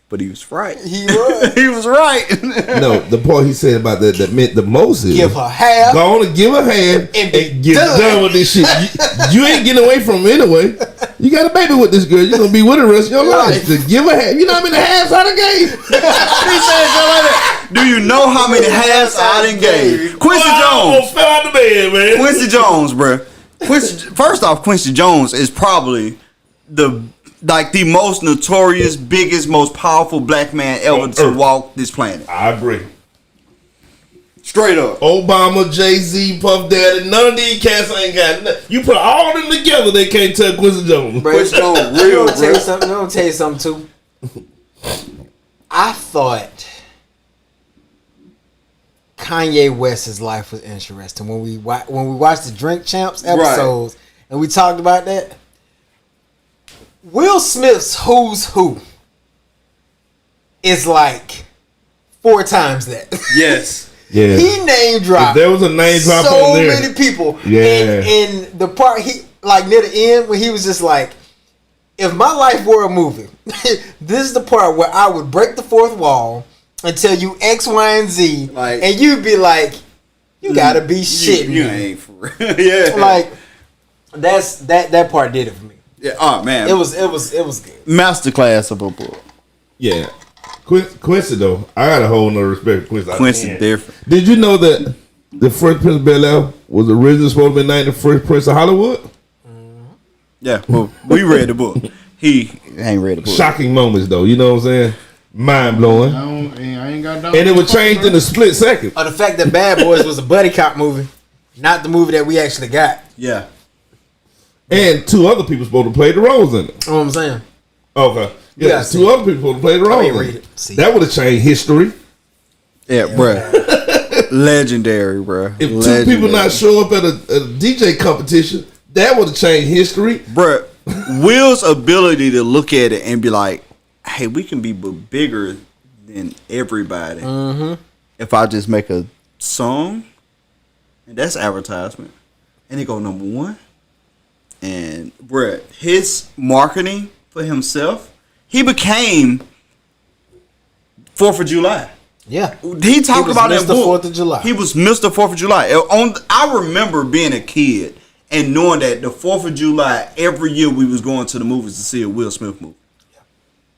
But he was right. He was. He was right. No, the part he said about that meant the most is give her half. Go on and give her half and get done with this shit. You ain't getting away from it anyway. You got a baby with this girl. You're going to be with her the rest of your life. Just give her half. You know how many halves I done gave? He said something like that. Do you know how many halves I done gave? Quincy Jones. Fell out the bed, man. Quincy Jones, bro. First off, Quincy Jones is probably the most notorious, biggest, most powerful black man ever to walk this planet. I agree. Straight up. Obama, Jay-Z, Puff Daddy, none of these cats ain't got nothing. You put all of them together, they can't tell Quincy Jones. Quincy Jones real, bro. I'm gonna tell you something too. I thought Kanye West's life was interesting when we watched the Drink Champs episodes, and we talked about that. Will Smith's Who's Who is like 4 times that. Yes. Yeah. He name dropped. If there was a name drop so on there. many people. Yeah. And the part he like near the end when he was just like, if my life were a movie, this is the part where I would break the fourth wall until you X, Y, and Z, Like- and you'd be like, you gotta be shitting You me. ain't for real. Yeah. Like that part did it for me. Yeah. Oh man. It was good. masterclass of a book. Yeah. Quincy though, I got a whole nother respect for Quincy. Quincy different. Did you know that the Fresh Prince of Bel-Air was originally supposed to be named the Fresh Prince of Hollywood? Yeah. Well, we read the book. He ain't read the book. Shocking moments though, you know what I'm saying? Mind blowing. I ain't got And it was changed in a split second. Or the fact that Bad Boys was a buddy cop movie, not the movie that we actually got. Yeah. And two other people supposed to play the roles in it. You know what I'm saying? Okay. Yeah, Yeah, see. two other people supposed to play the roles ain't in read it. it. See. That would have changed history. Yeah, bruh. Legendary, bruh. If Legendary. two people not show up at a DJ competition, that would have changed history. Bruh, Will's ability to look at it and be like, hey, we can be bigger than everybody if I just make a song, and that's advertisement, and it go number one. And bruh, his marketing for himself, he became 4th of July. Yeah. He talked was about that Mr. book. 4th of July. He was Mr. 4th of July. I remember being a kid and knowing that the 4th of July, every year we was going to the movies to see a Will Smith movie.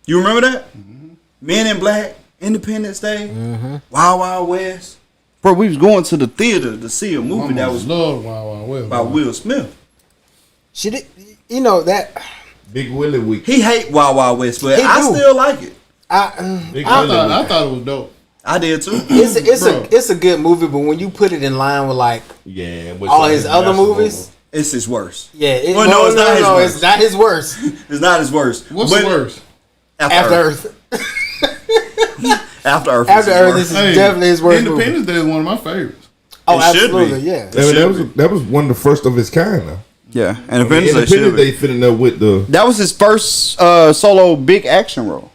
You remember that? Men in Black, Independence Day, Wild Wild West. Bro, we was going to the theater to see a movie that was love Wild Wild West. by Will Smith. She did, you know that Big Willie Week. He hate Wild Wild West, but He I do. still like it. Big I Willie thought, Week. I thought it was dope. I did too. Bro. it's a good movie, but when you put it in line with like Yeah. what's all up, his other National movies, It's his worst. yeah, Well, no, it's not his worst. it's not his worst. It's not his worst. What's But the worst? After After Earth. Earth, After Earth. After is his Earth, worst. this is definitely his worst movie. Independence Day is one of my favorites. Oh, It should be. absolutely, yeah. I mean, that was one of the first of its kind though. Yeah, and Independence Day Independence should be. Day fitting up with the. That was his first solo big action role.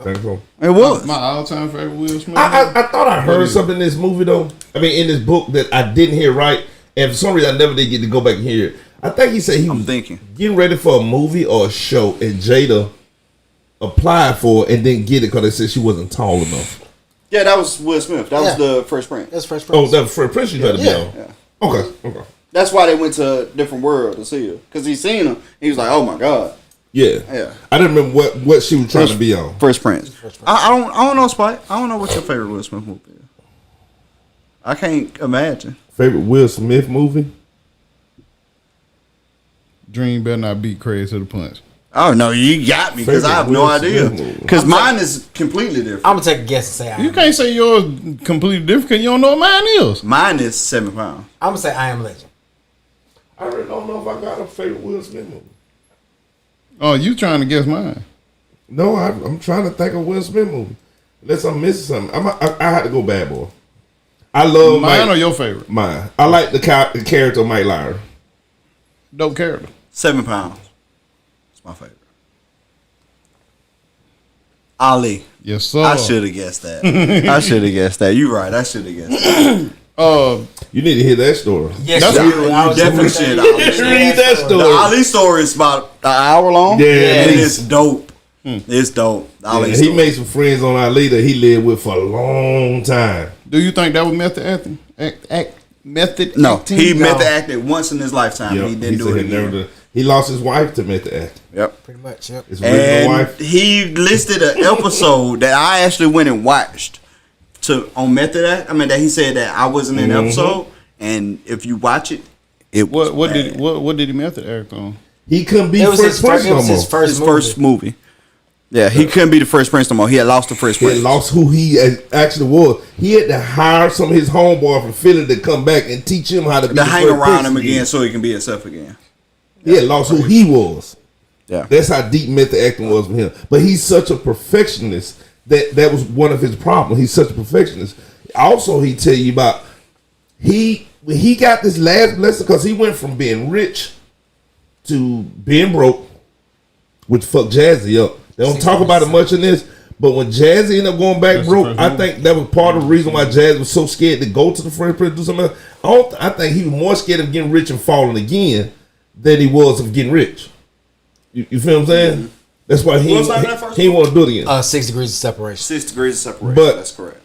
Think so. It was. My all-time favorite Will Smith. I thought I heard something in this movie though. I mean, in this book that I didn't hear right, and for some reason I never did get to go back and hear it. I think he said he I'm was thinking. getting ready for a movie or a show, and Jada applied for it and didn't get it because they said she wasn't tall enough. Yeah, that was Will Smith. That was Yeah. the Fresh Prince. That's Fresh Oh, Prince. that was Fred Prince you tried to be Yeah. on. Yeah. Okay. That's why they went to a different world to see her. Because he seen her. He was like, oh my God. Yeah. Yeah. I didn't remember what she was trying to be on. Fresh Prince. I don't know, Spike. I don't know what your favorite Will Smith movie is. I can't imagine. Favorite Will Smith movie? Dream better not beat Craig to the punch. Oh no, you got me because I have no Favorite Will idea. Smith movie. Because mine is completely different. I'm gonna take a guess and say I You am. can't say yours completely different because you don't know what mine is. Mine is 7 pounds. I'm gonna say I Am Legend. I really don't know if I got a favorite Will Smith movie. Oh, you trying to guess mine? No, I'm trying to think of Will Smith movie. Unless I'm missing something. I had to go Bad Boy. I love Mine Mike. or your favorite? Mine. I like the character of Mike Lowry. Dope character. 7 pounds. It's my favorite. Ali. Yes, sir. I should have guessed that. I should have guessed that. You right. I should have guessed that. You need to hear that story. Yes, That's- you do. I was definitely just should. gonna Ali. say Read that story. The Ali story is about an hour long. Yeah, and at it's dope. It's dope. The Ali Yeah, story. he made some friends on our leader he lived with for a long time. Do you think that was method acting? Method No, acting? he method acted once in his lifetime. Yep. And he didn't do said it he never again. did. He lost his wife to method acting. Yep. Pretty much, yep. His original And wife. he listed an episode that I actually went and watched on method act. I mean, that he said that I wasn't in the episode, and if you watch it, it was What bad. did he method act on? He couldn't be It was First his Prince first. It no was more. his first his movie. first movie? Yeah, he couldn't be the First Prince no more. He had lost the First He Prince. had lost who he actually was. He had to hire some of his homeboy from Philly to come back and teach him how to be to the hang First around Prince him again so he can be himself again. He had lost who he was. Yeah. That's how deep method acting was with him. But he's such a perfectionist that was one of his problems. He's such a perfectionist. Also, he tell you about when he got this last blessing because he went from being rich to being broke, which fucked Jazzy up. They don't talk about it much in this, but when Jazzy ended up going back That's the broke, first I movie. think that was part of the reason why Jazz was so scared to go to the Fresh Prince to do something else. I think he was more scared of getting rich and falling again than he was of getting rich. You feel what I'm saying? That's why he What was that first he won't do it again. 6 degrees of separation. 6 degrees of separation. But- That's correct.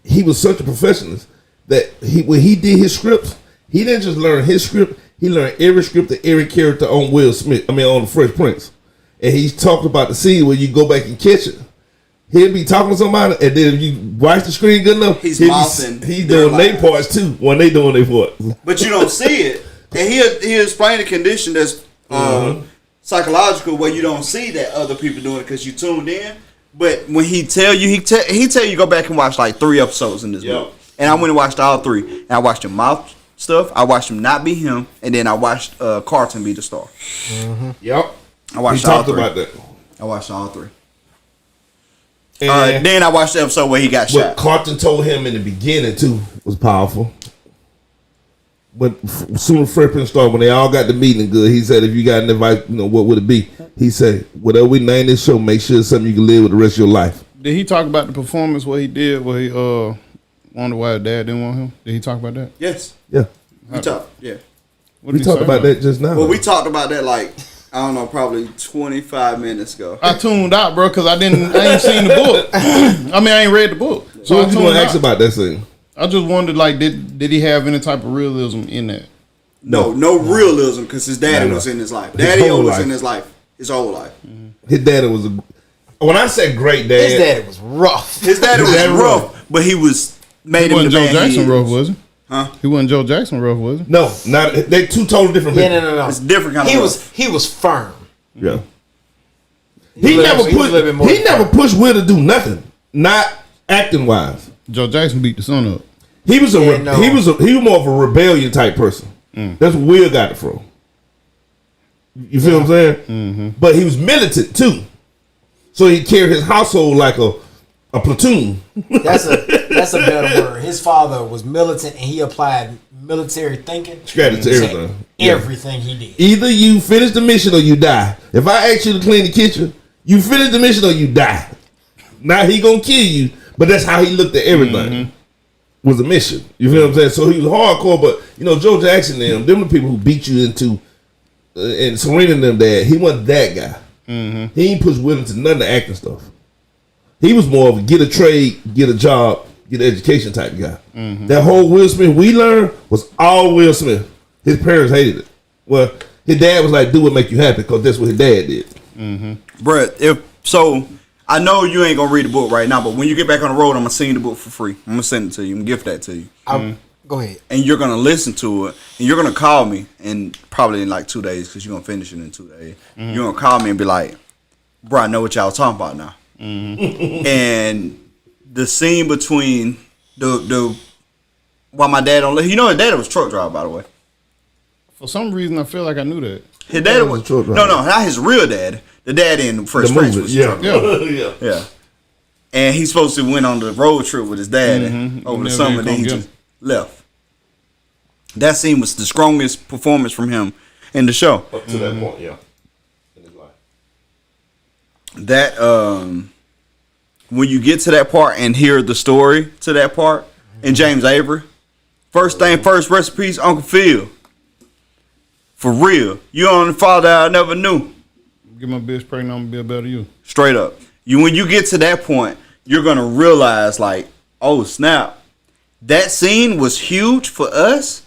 He was such a professional that when he did his scripts, he didn't just learn his script. He learned every script of every character on Will Smith. I mean, on the Fresh Prince. And he's talked about the scene where you go back and catch it. He'll be talking to somebody, and then if you watch the screen good enough, He's he's mouthing doing their their lines. parts too when they doing their parts. But you don't see it. And he'll explain a condition that's psychological where you don't see that other people doing it because you tuned in. But when he tell you, he tell you go back and watch like 3 episodes in this book. And I went and watched all 3. And I watched him mouth stuff. I watched him not be him. And then I watched Carlton be the star. Yep. I watched He all talked 3. about that. I watched all 3. And Then I watched the episode where he got what shot. Carlton told him in the beginning too was powerful. But soon as Fresh Prince started, when they all got the meeting good, he said, "If you got an advice, what would it be?" He said, "Whatever we name this show, make sure it's something you can live with the rest of your life." Did he talk about the performance? What he did? Where he wonder why his dad didn't want him? Did he talk about that? Yes. Yeah, We talked. Yeah. What we did he talked say about that just now. Well, we talked about that like, I don't know, probably 25 minutes ago. I tuned out, bro, because I ain't seen the book. I mean, I ain't read the book, So so I what you tuned want to ask out. about that scene? I just wondered, like, did he have any type of realism in that? No realism because his daddy was in his life. His Daddy whole was life. in his life. His whole life. His daddy was a. When I said great dad, His daddy was rough. His daddy was daddy rough, but he was made He him the wasn't Joe man he Jackson is. rough, was he? Huh? He wasn't Joe Jackson rough, was he? no, not they two totally different Yeah, people. no. It's different kind of rough. He was firm. Yeah. He was a little bit more He never firm. pushed Will to do nothing. Not acting wise. Joe Jackson beat the son up. He was Yeah, no. he was more of a rebellion type person. That's where Will got it from. You feel what I'm saying? Mm-hmm. But he was militant too, so he carried his household like a platoon. That's a better word. His father was militant, and he applied military thinking Strategy to everything. Yeah. everything he did. Either you finish the mission or you die. If I ask you to clean the kitchen, you finish the mission or you die. Now he gonna kill you, but that's how he looked at everything. Was a mission. You feel what I'm saying? So he was hardcore, but Joe Jackson them the people who beat you into and Serena and them dad. He wasn't that guy. He ain't push Will into none of the acting stuff. He was more of a get a trade, get a job, get an education type guy. That whole Will Smith we learned was all Will Smith. His parents hated it. Well, his dad was like, "Do what make you happy," because that's what his dad did. Bruh, I know you ain't gonna read the book right now, but when you get back on the road, I'm gonna send you the book for free. I'm gonna send it to you. I'm gonna gift that to you. Go ahead. And you're gonna listen to it, and you're gonna call me, and probably in like 2 days, because you're gonna finish it in 2 days. You're gonna call me and be like, "Bro, I know what y'all talking about now." And the scene between the why my dad don't let his dad was a truck driver, by the way. For some reason, I feel like I knew that. His dad was was a truck no, driver. not his real dad. The dad in Fresh The Prince movie, was a yeah. truck driver. Yeah. Yeah. And he's supposed to went on the road trip with his dad over the Never summer. did Then come he get just him. left. That scene was the strongest performance from him in the show. Up to that point, yeah. In his life. That when you get to that part and hear the story to that part, and James Avery, first thing first, rest in peace, Uncle Phil. For real, you on the father I never knew. Get my bitch pregnant, I'm gonna be a better you. Straight up. When you get to that point, you're gonna realize like, oh snap, that scene was huge for us,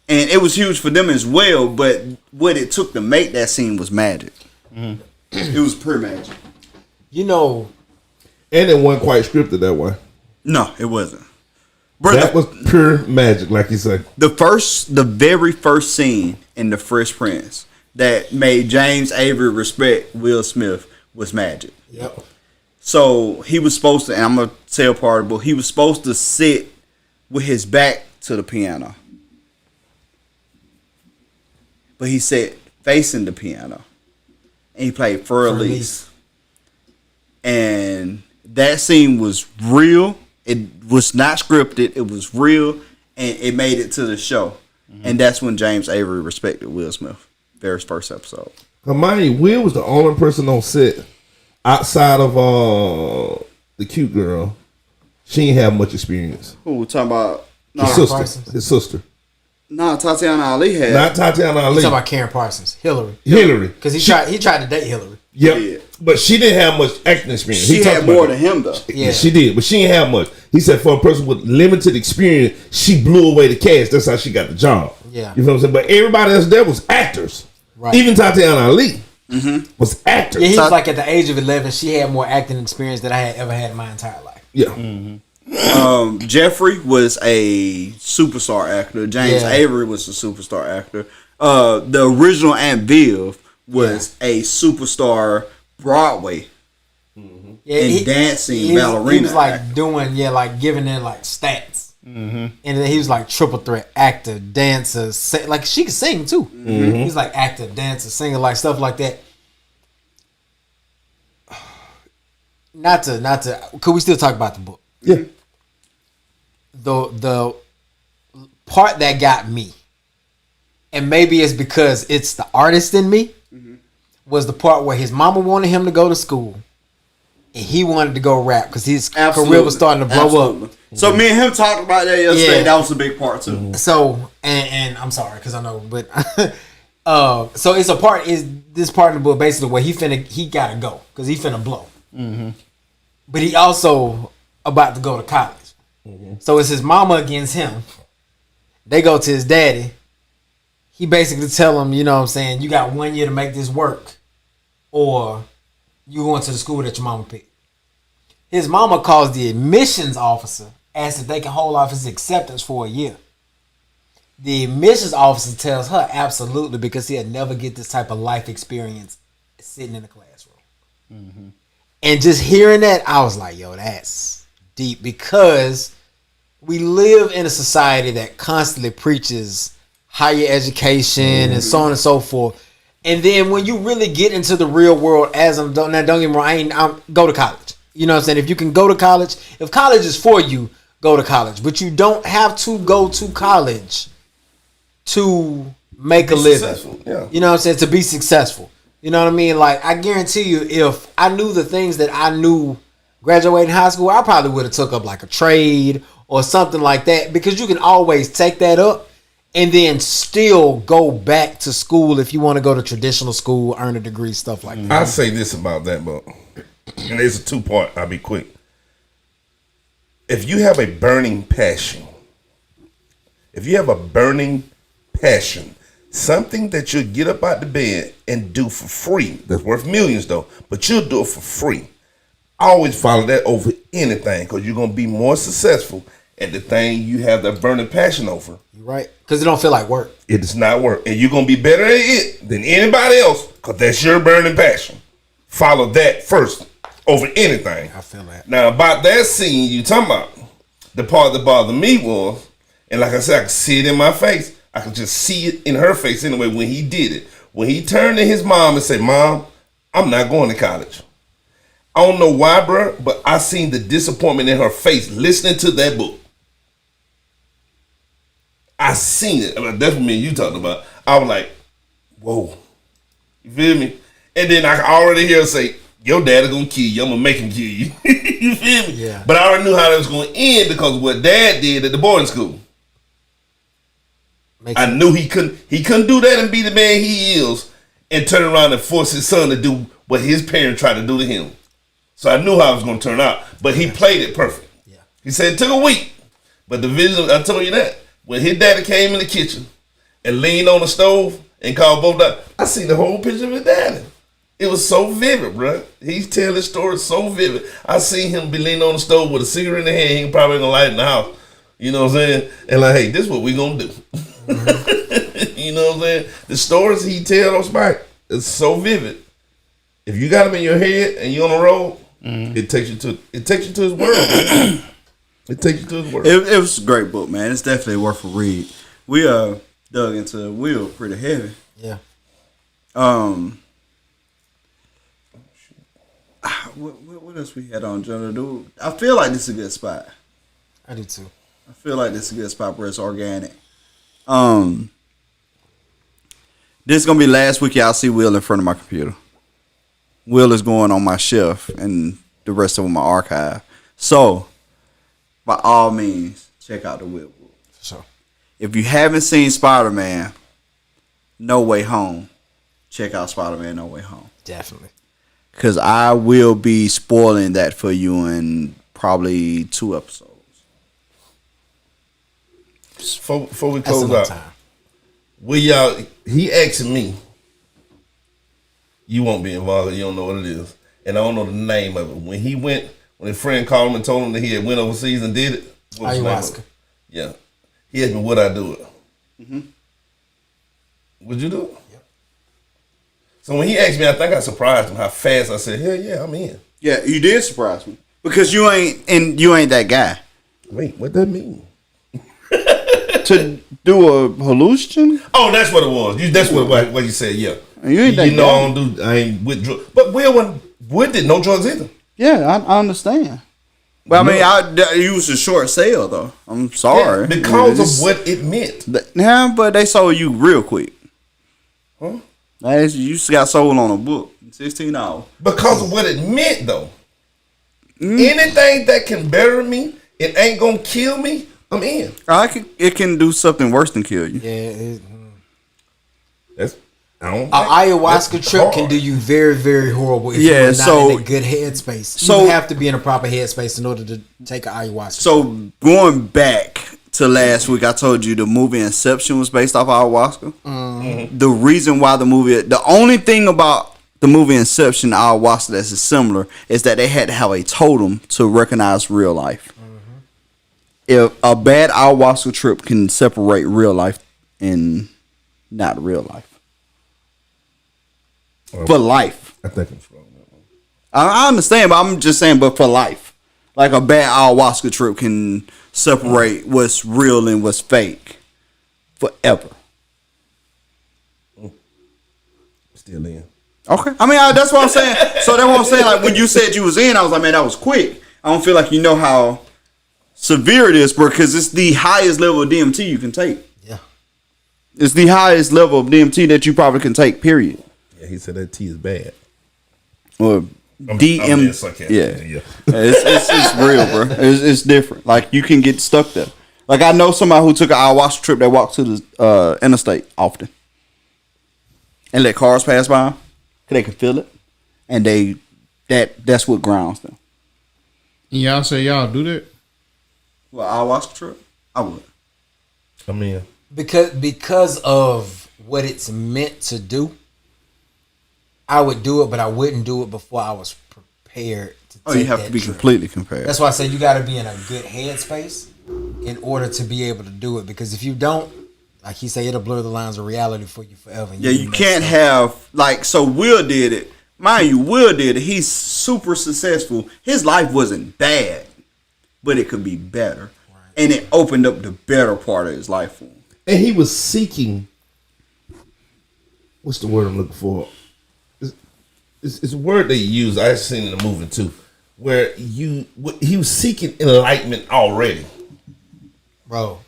and it was huge for them as well. But what it took to make that scene was magic. It was pure magic. And it wasn't quite scripted that way. No, it wasn't. Bro, That was pure magic, like you said. the very first scene in The Fresh Prince that made James Avery respect Will Smith was magic. Yep. So he was supposed to, and I'm gonna tell part of the book, he was supposed to sit with his back to the piano. But he sat facing the piano. And he played Fur Elise. And that scene was real. It was not scripted. It was real. And it made it to the show. And that's when James Avery respected Will Smith. Very first episode. Hermione, Will was the only person on set outside of the cute girl. She didn't have much experience. Who we talking about? His sister. No, Tatiana Ali had. Not Tatiana Ali. You talking about Karen Parsons, Hillary? Hillary. Because he tried to date Hillary. Yep. Yeah. But she didn't have much acting experience. She He talked had about more that. than him though. Yeah. She did, but she didn't have much. He said for a person with limited experience, she blew away the cast. That's how she got the job. Yeah. You know what I'm saying? But everybody else there was actors. Right. Even Tatiana Ali was actors. Yeah, he was like at the age of 11, she had more acting experience than I had ever had in my entire life. Yeah. Jeffrey was a superstar actor. James Yeah. Avery was a superstar actor. The original Aunt Viv was a superstar Broadway Yeah, and dancing he ballerina. was like actor. doing, like giving in like stats. And then he was like triple threat actor, dancer, like she could sing too. He was like actor, dancer, singer, like stuff like that. Not to. Could we still talk about the book? Yeah. The part that got me, and maybe it's because it's the artist in me, was the part where his mama wanted him to go to school, and he wanted to go rap because his career was starting to blow up. So me and him talked about that yesterday. Yeah. That was a big part too. So and I'm sorry because I know, but so it's a part is this part of the book basically where he gotta go because he finna blow, but he also about to go to college. So it's his mama against him. They go to his daddy. He basically tell him, you know what I'm saying, you got 1 year to make this work, or you going to the school that your mama picked. His mama calls the admissions officer, asks if they can hold off his acceptance for a year. The admissions officer tells her absolutely because he'll never get this type of life experience sitting in the classroom. And just hearing that, I was like, yo, that's deep because we live in a society that constantly preaches higher education and so on and so forth. And then when you really get into the real world, don't get me wrong, go to college. You know what I'm saying? If you can go to college, if college is for you, go to college. But you don't have to go to college to make a living. Yeah. You know what I'm saying? To be successful. You know what I mean? Like, I guarantee you, if I knew the things that I knew graduating high school, I probably would have took up like a trade or something like that, because you can always take that up and then still go back to school if you want to go to traditional school, earn a degree, stuff like that. I'll say this about that book, and it's a 2-part. I'll be quick. If you have a burning passion, something that you'll get up out the bed and do for free, that's worth millions though, but you'll do it for free, always follow that over anything, because you're going to be more successful at the thing you have that burning passion over. You're right. Because it don't feel like work. It does not work. And you're going to be better at it than anybody else, because that's your burning passion. Follow that first over anything. I feel that. Now, about that scene you talking about, the part that bothered me was, and like I said, I could see it in my face. I could just see it in her face anyway when he did it. When he turned to his mom and said, "Mom, I'm not going to college." I don't know why, bro, but I seen the disappointment in her face listening to that book. I seen it. That's what me and you talking about. I was like, whoa. You feel me? And then I already hear her say, your daddy gonna kill you. I'm gonna make him kill you. You feel me? Yeah. But I already knew how that was gonna end because of what dad did at the boarding school. I knew he couldn't do that and be the man he is and turn around and force his son to do what his parents tried to do to him. So I knew how it was going to turn out. But he played it perfect. Yeah. He said it took a week. But the vision, I told you that. When his daddy came in the kitchen and leaned on the stove and called both out, I seen the whole picture of his daddy. It was so vivid, bro. He's telling his story so vivid. I seen him be leaning on the stove with a cigarette in the hand. He ain't probably gonna light in the house. You know what I'm saying? And like, hey, this is what we gonna do. You know what I'm saying? The stories he tell on Spike is so vivid. If you got him in your head and you on the road, it takes you to his world. It takes you to his world. It was a great book, man. It's definitely worth a read. We dug into Will pretty heavy. Yeah. What else we had on Jonah? Dude, I feel like this is a good spot. I do too. I feel like this is a good spot where it's organic. This is gonna be last week. Y'all see Will in front of my computer. Will is going on my shelf, and the rest of them are archive. So, by all means, check out the Will book. For sure. if you haven't seen Spider-Man No Way Home, check out Spider-Man No Way Home. Definitely. Because I will be spoiling that for you in probably 2 episodes. Before we That's close enough out, time. he asked me, you won't be involved, you don't know what it is. And I don't know the name of it. When his friend called him and told him that he had went overseas and did it. What was the name of Ayahuasca. it? Yeah. He asked me, would I do it? Mm-hmm. Would you do it? Yep. So when he asked me, I think I surprised him how fast I said, hell yeah, I'm in. Yeah, you did surprise me. Because you ain't that guy. Wait, what that mean? To do a hallucination? Oh, that's what it was. That's what you said, yeah. You ain't that guy. I ain't with drugs. But Will did no drugs either. Yeah, I understand. But I mean, you was a short sale though. I'm sorry. Yeah, because of what it meant. Yeah, but they sold you real quick. Huh? You just got sold on a book in 16 hours. Because of what it meant though. Anything that can better me, it ain't gonna kill me, I'm in. It can do something worse than kill you. Yeah. That's An ayahuasca trip can do you very, very horrible if you're not in a good headspace. You have to be in a proper headspace in order to take an ayahuasca. So going back to last week, I told you the movie Inception was based off ayahuasca. Mm-hmm. The reason why the only thing about the movie Inception and ayahuasca that's similar is that they had to have a totem to recognize real life. Mm-hmm. If a bad ayahuasca trip can separate real life and not real life. For life. I think I'm strong. I understand, but I'm just saying, but for life. Like a bad ayahuasca trip can separate what's real and what's fake forever. Still in. Okay. I mean, that's what I'm saying. So that's what I'm saying. Like when you said you was in, I was like, man, that was quick. I don't feel like you know how severe it is, bro, because it's the highest level of DMT you can take. Yeah. It's the highest level of DMT that you probably can take, period. Yeah, he said that tea is bad. Or DM, yeah. It's real, bro. It's different. Like you can get stuck there. Like I know somebody who took an ayahuasca trip that walked to the interstate often, and let cars pass by them. They can feel it, and that's what grounds them. Y'all say y'all do that? Well, ayahuasca trip, I would. I mean, because of what it's meant to do. I would do it, but I wouldn't do it before I was prepared to take you have to be trip. completely prepared. That's why I say you got to be in a good headspace in order to be able to do it. Because if you don't, like he said, it'll blur the lines of reality for you forever. Yeah, you can't have, like, so Will did it. Mind you, Will did it. He's super successful. His life wasn't bad, but it could be better. Right. And it opened up the better part of his life for him. And he was seeking, what's the word I'm looking for? It's a word they use. I've seen it in the movie too, where he was seeking enlightenment already. Bro,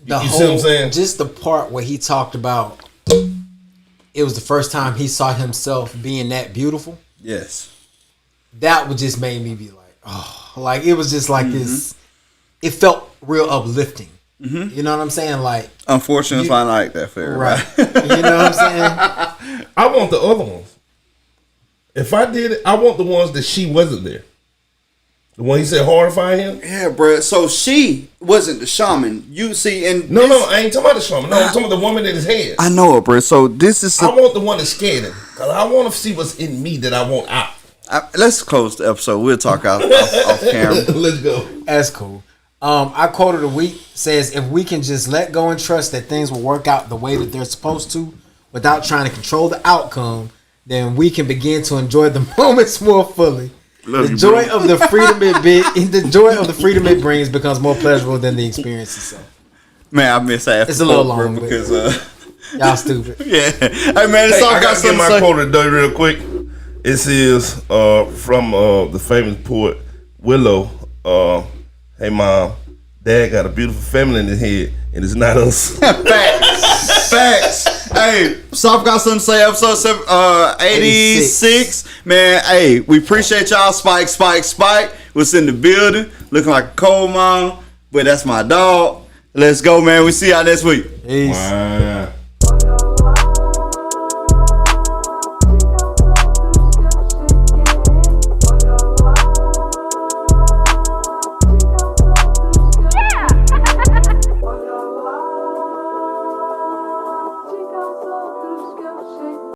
you see what I'm saying? Just the part where he talked about it was the first time he saw himself being that beautiful. Yes, that would just made me be like, oh, like it was just like this. It felt real uplifting. Mm-hmm. You know what I'm saying? Like, unfortunately, it's not like that for everybody. Right? You know what I'm saying? I want the other ones. If I did it, I want the ones that she wasn't there. The one he said horrify him. Yeah, bro. So she wasn't the shaman. You see, and no, I ain't talking about the shaman. No, I'm talking about the woman in his head. I know it, bro. So this is. I want the one that scared him. Cause I want to see what's in me that I want out. Let's close the episode. We'll talk off camera. Let's go. That's cool. Our quote of the week says, "If we can just let go and trust that things will work out the way that they're supposed to, without trying to control the outcome, then we can begin to enjoy the moments more fully. The joy of the freedom it brings becomes more pleasurable than the experience itself." Man, I miss that. It's a little long because y'all stupid. Yeah. Hey man, it's all I gotta get my quote today real quick. It is from the famous poet Willow. Hey mom, dad got a beautiful family in his head, and it's not us. Facts. Hey, Souf got something to say. Episode 86. Man, hey, we appreciate y'all. Spike was in the building, looking like a coal mom, but that's my dog. Let's go, man. We see y'all next week. Peace. Wow.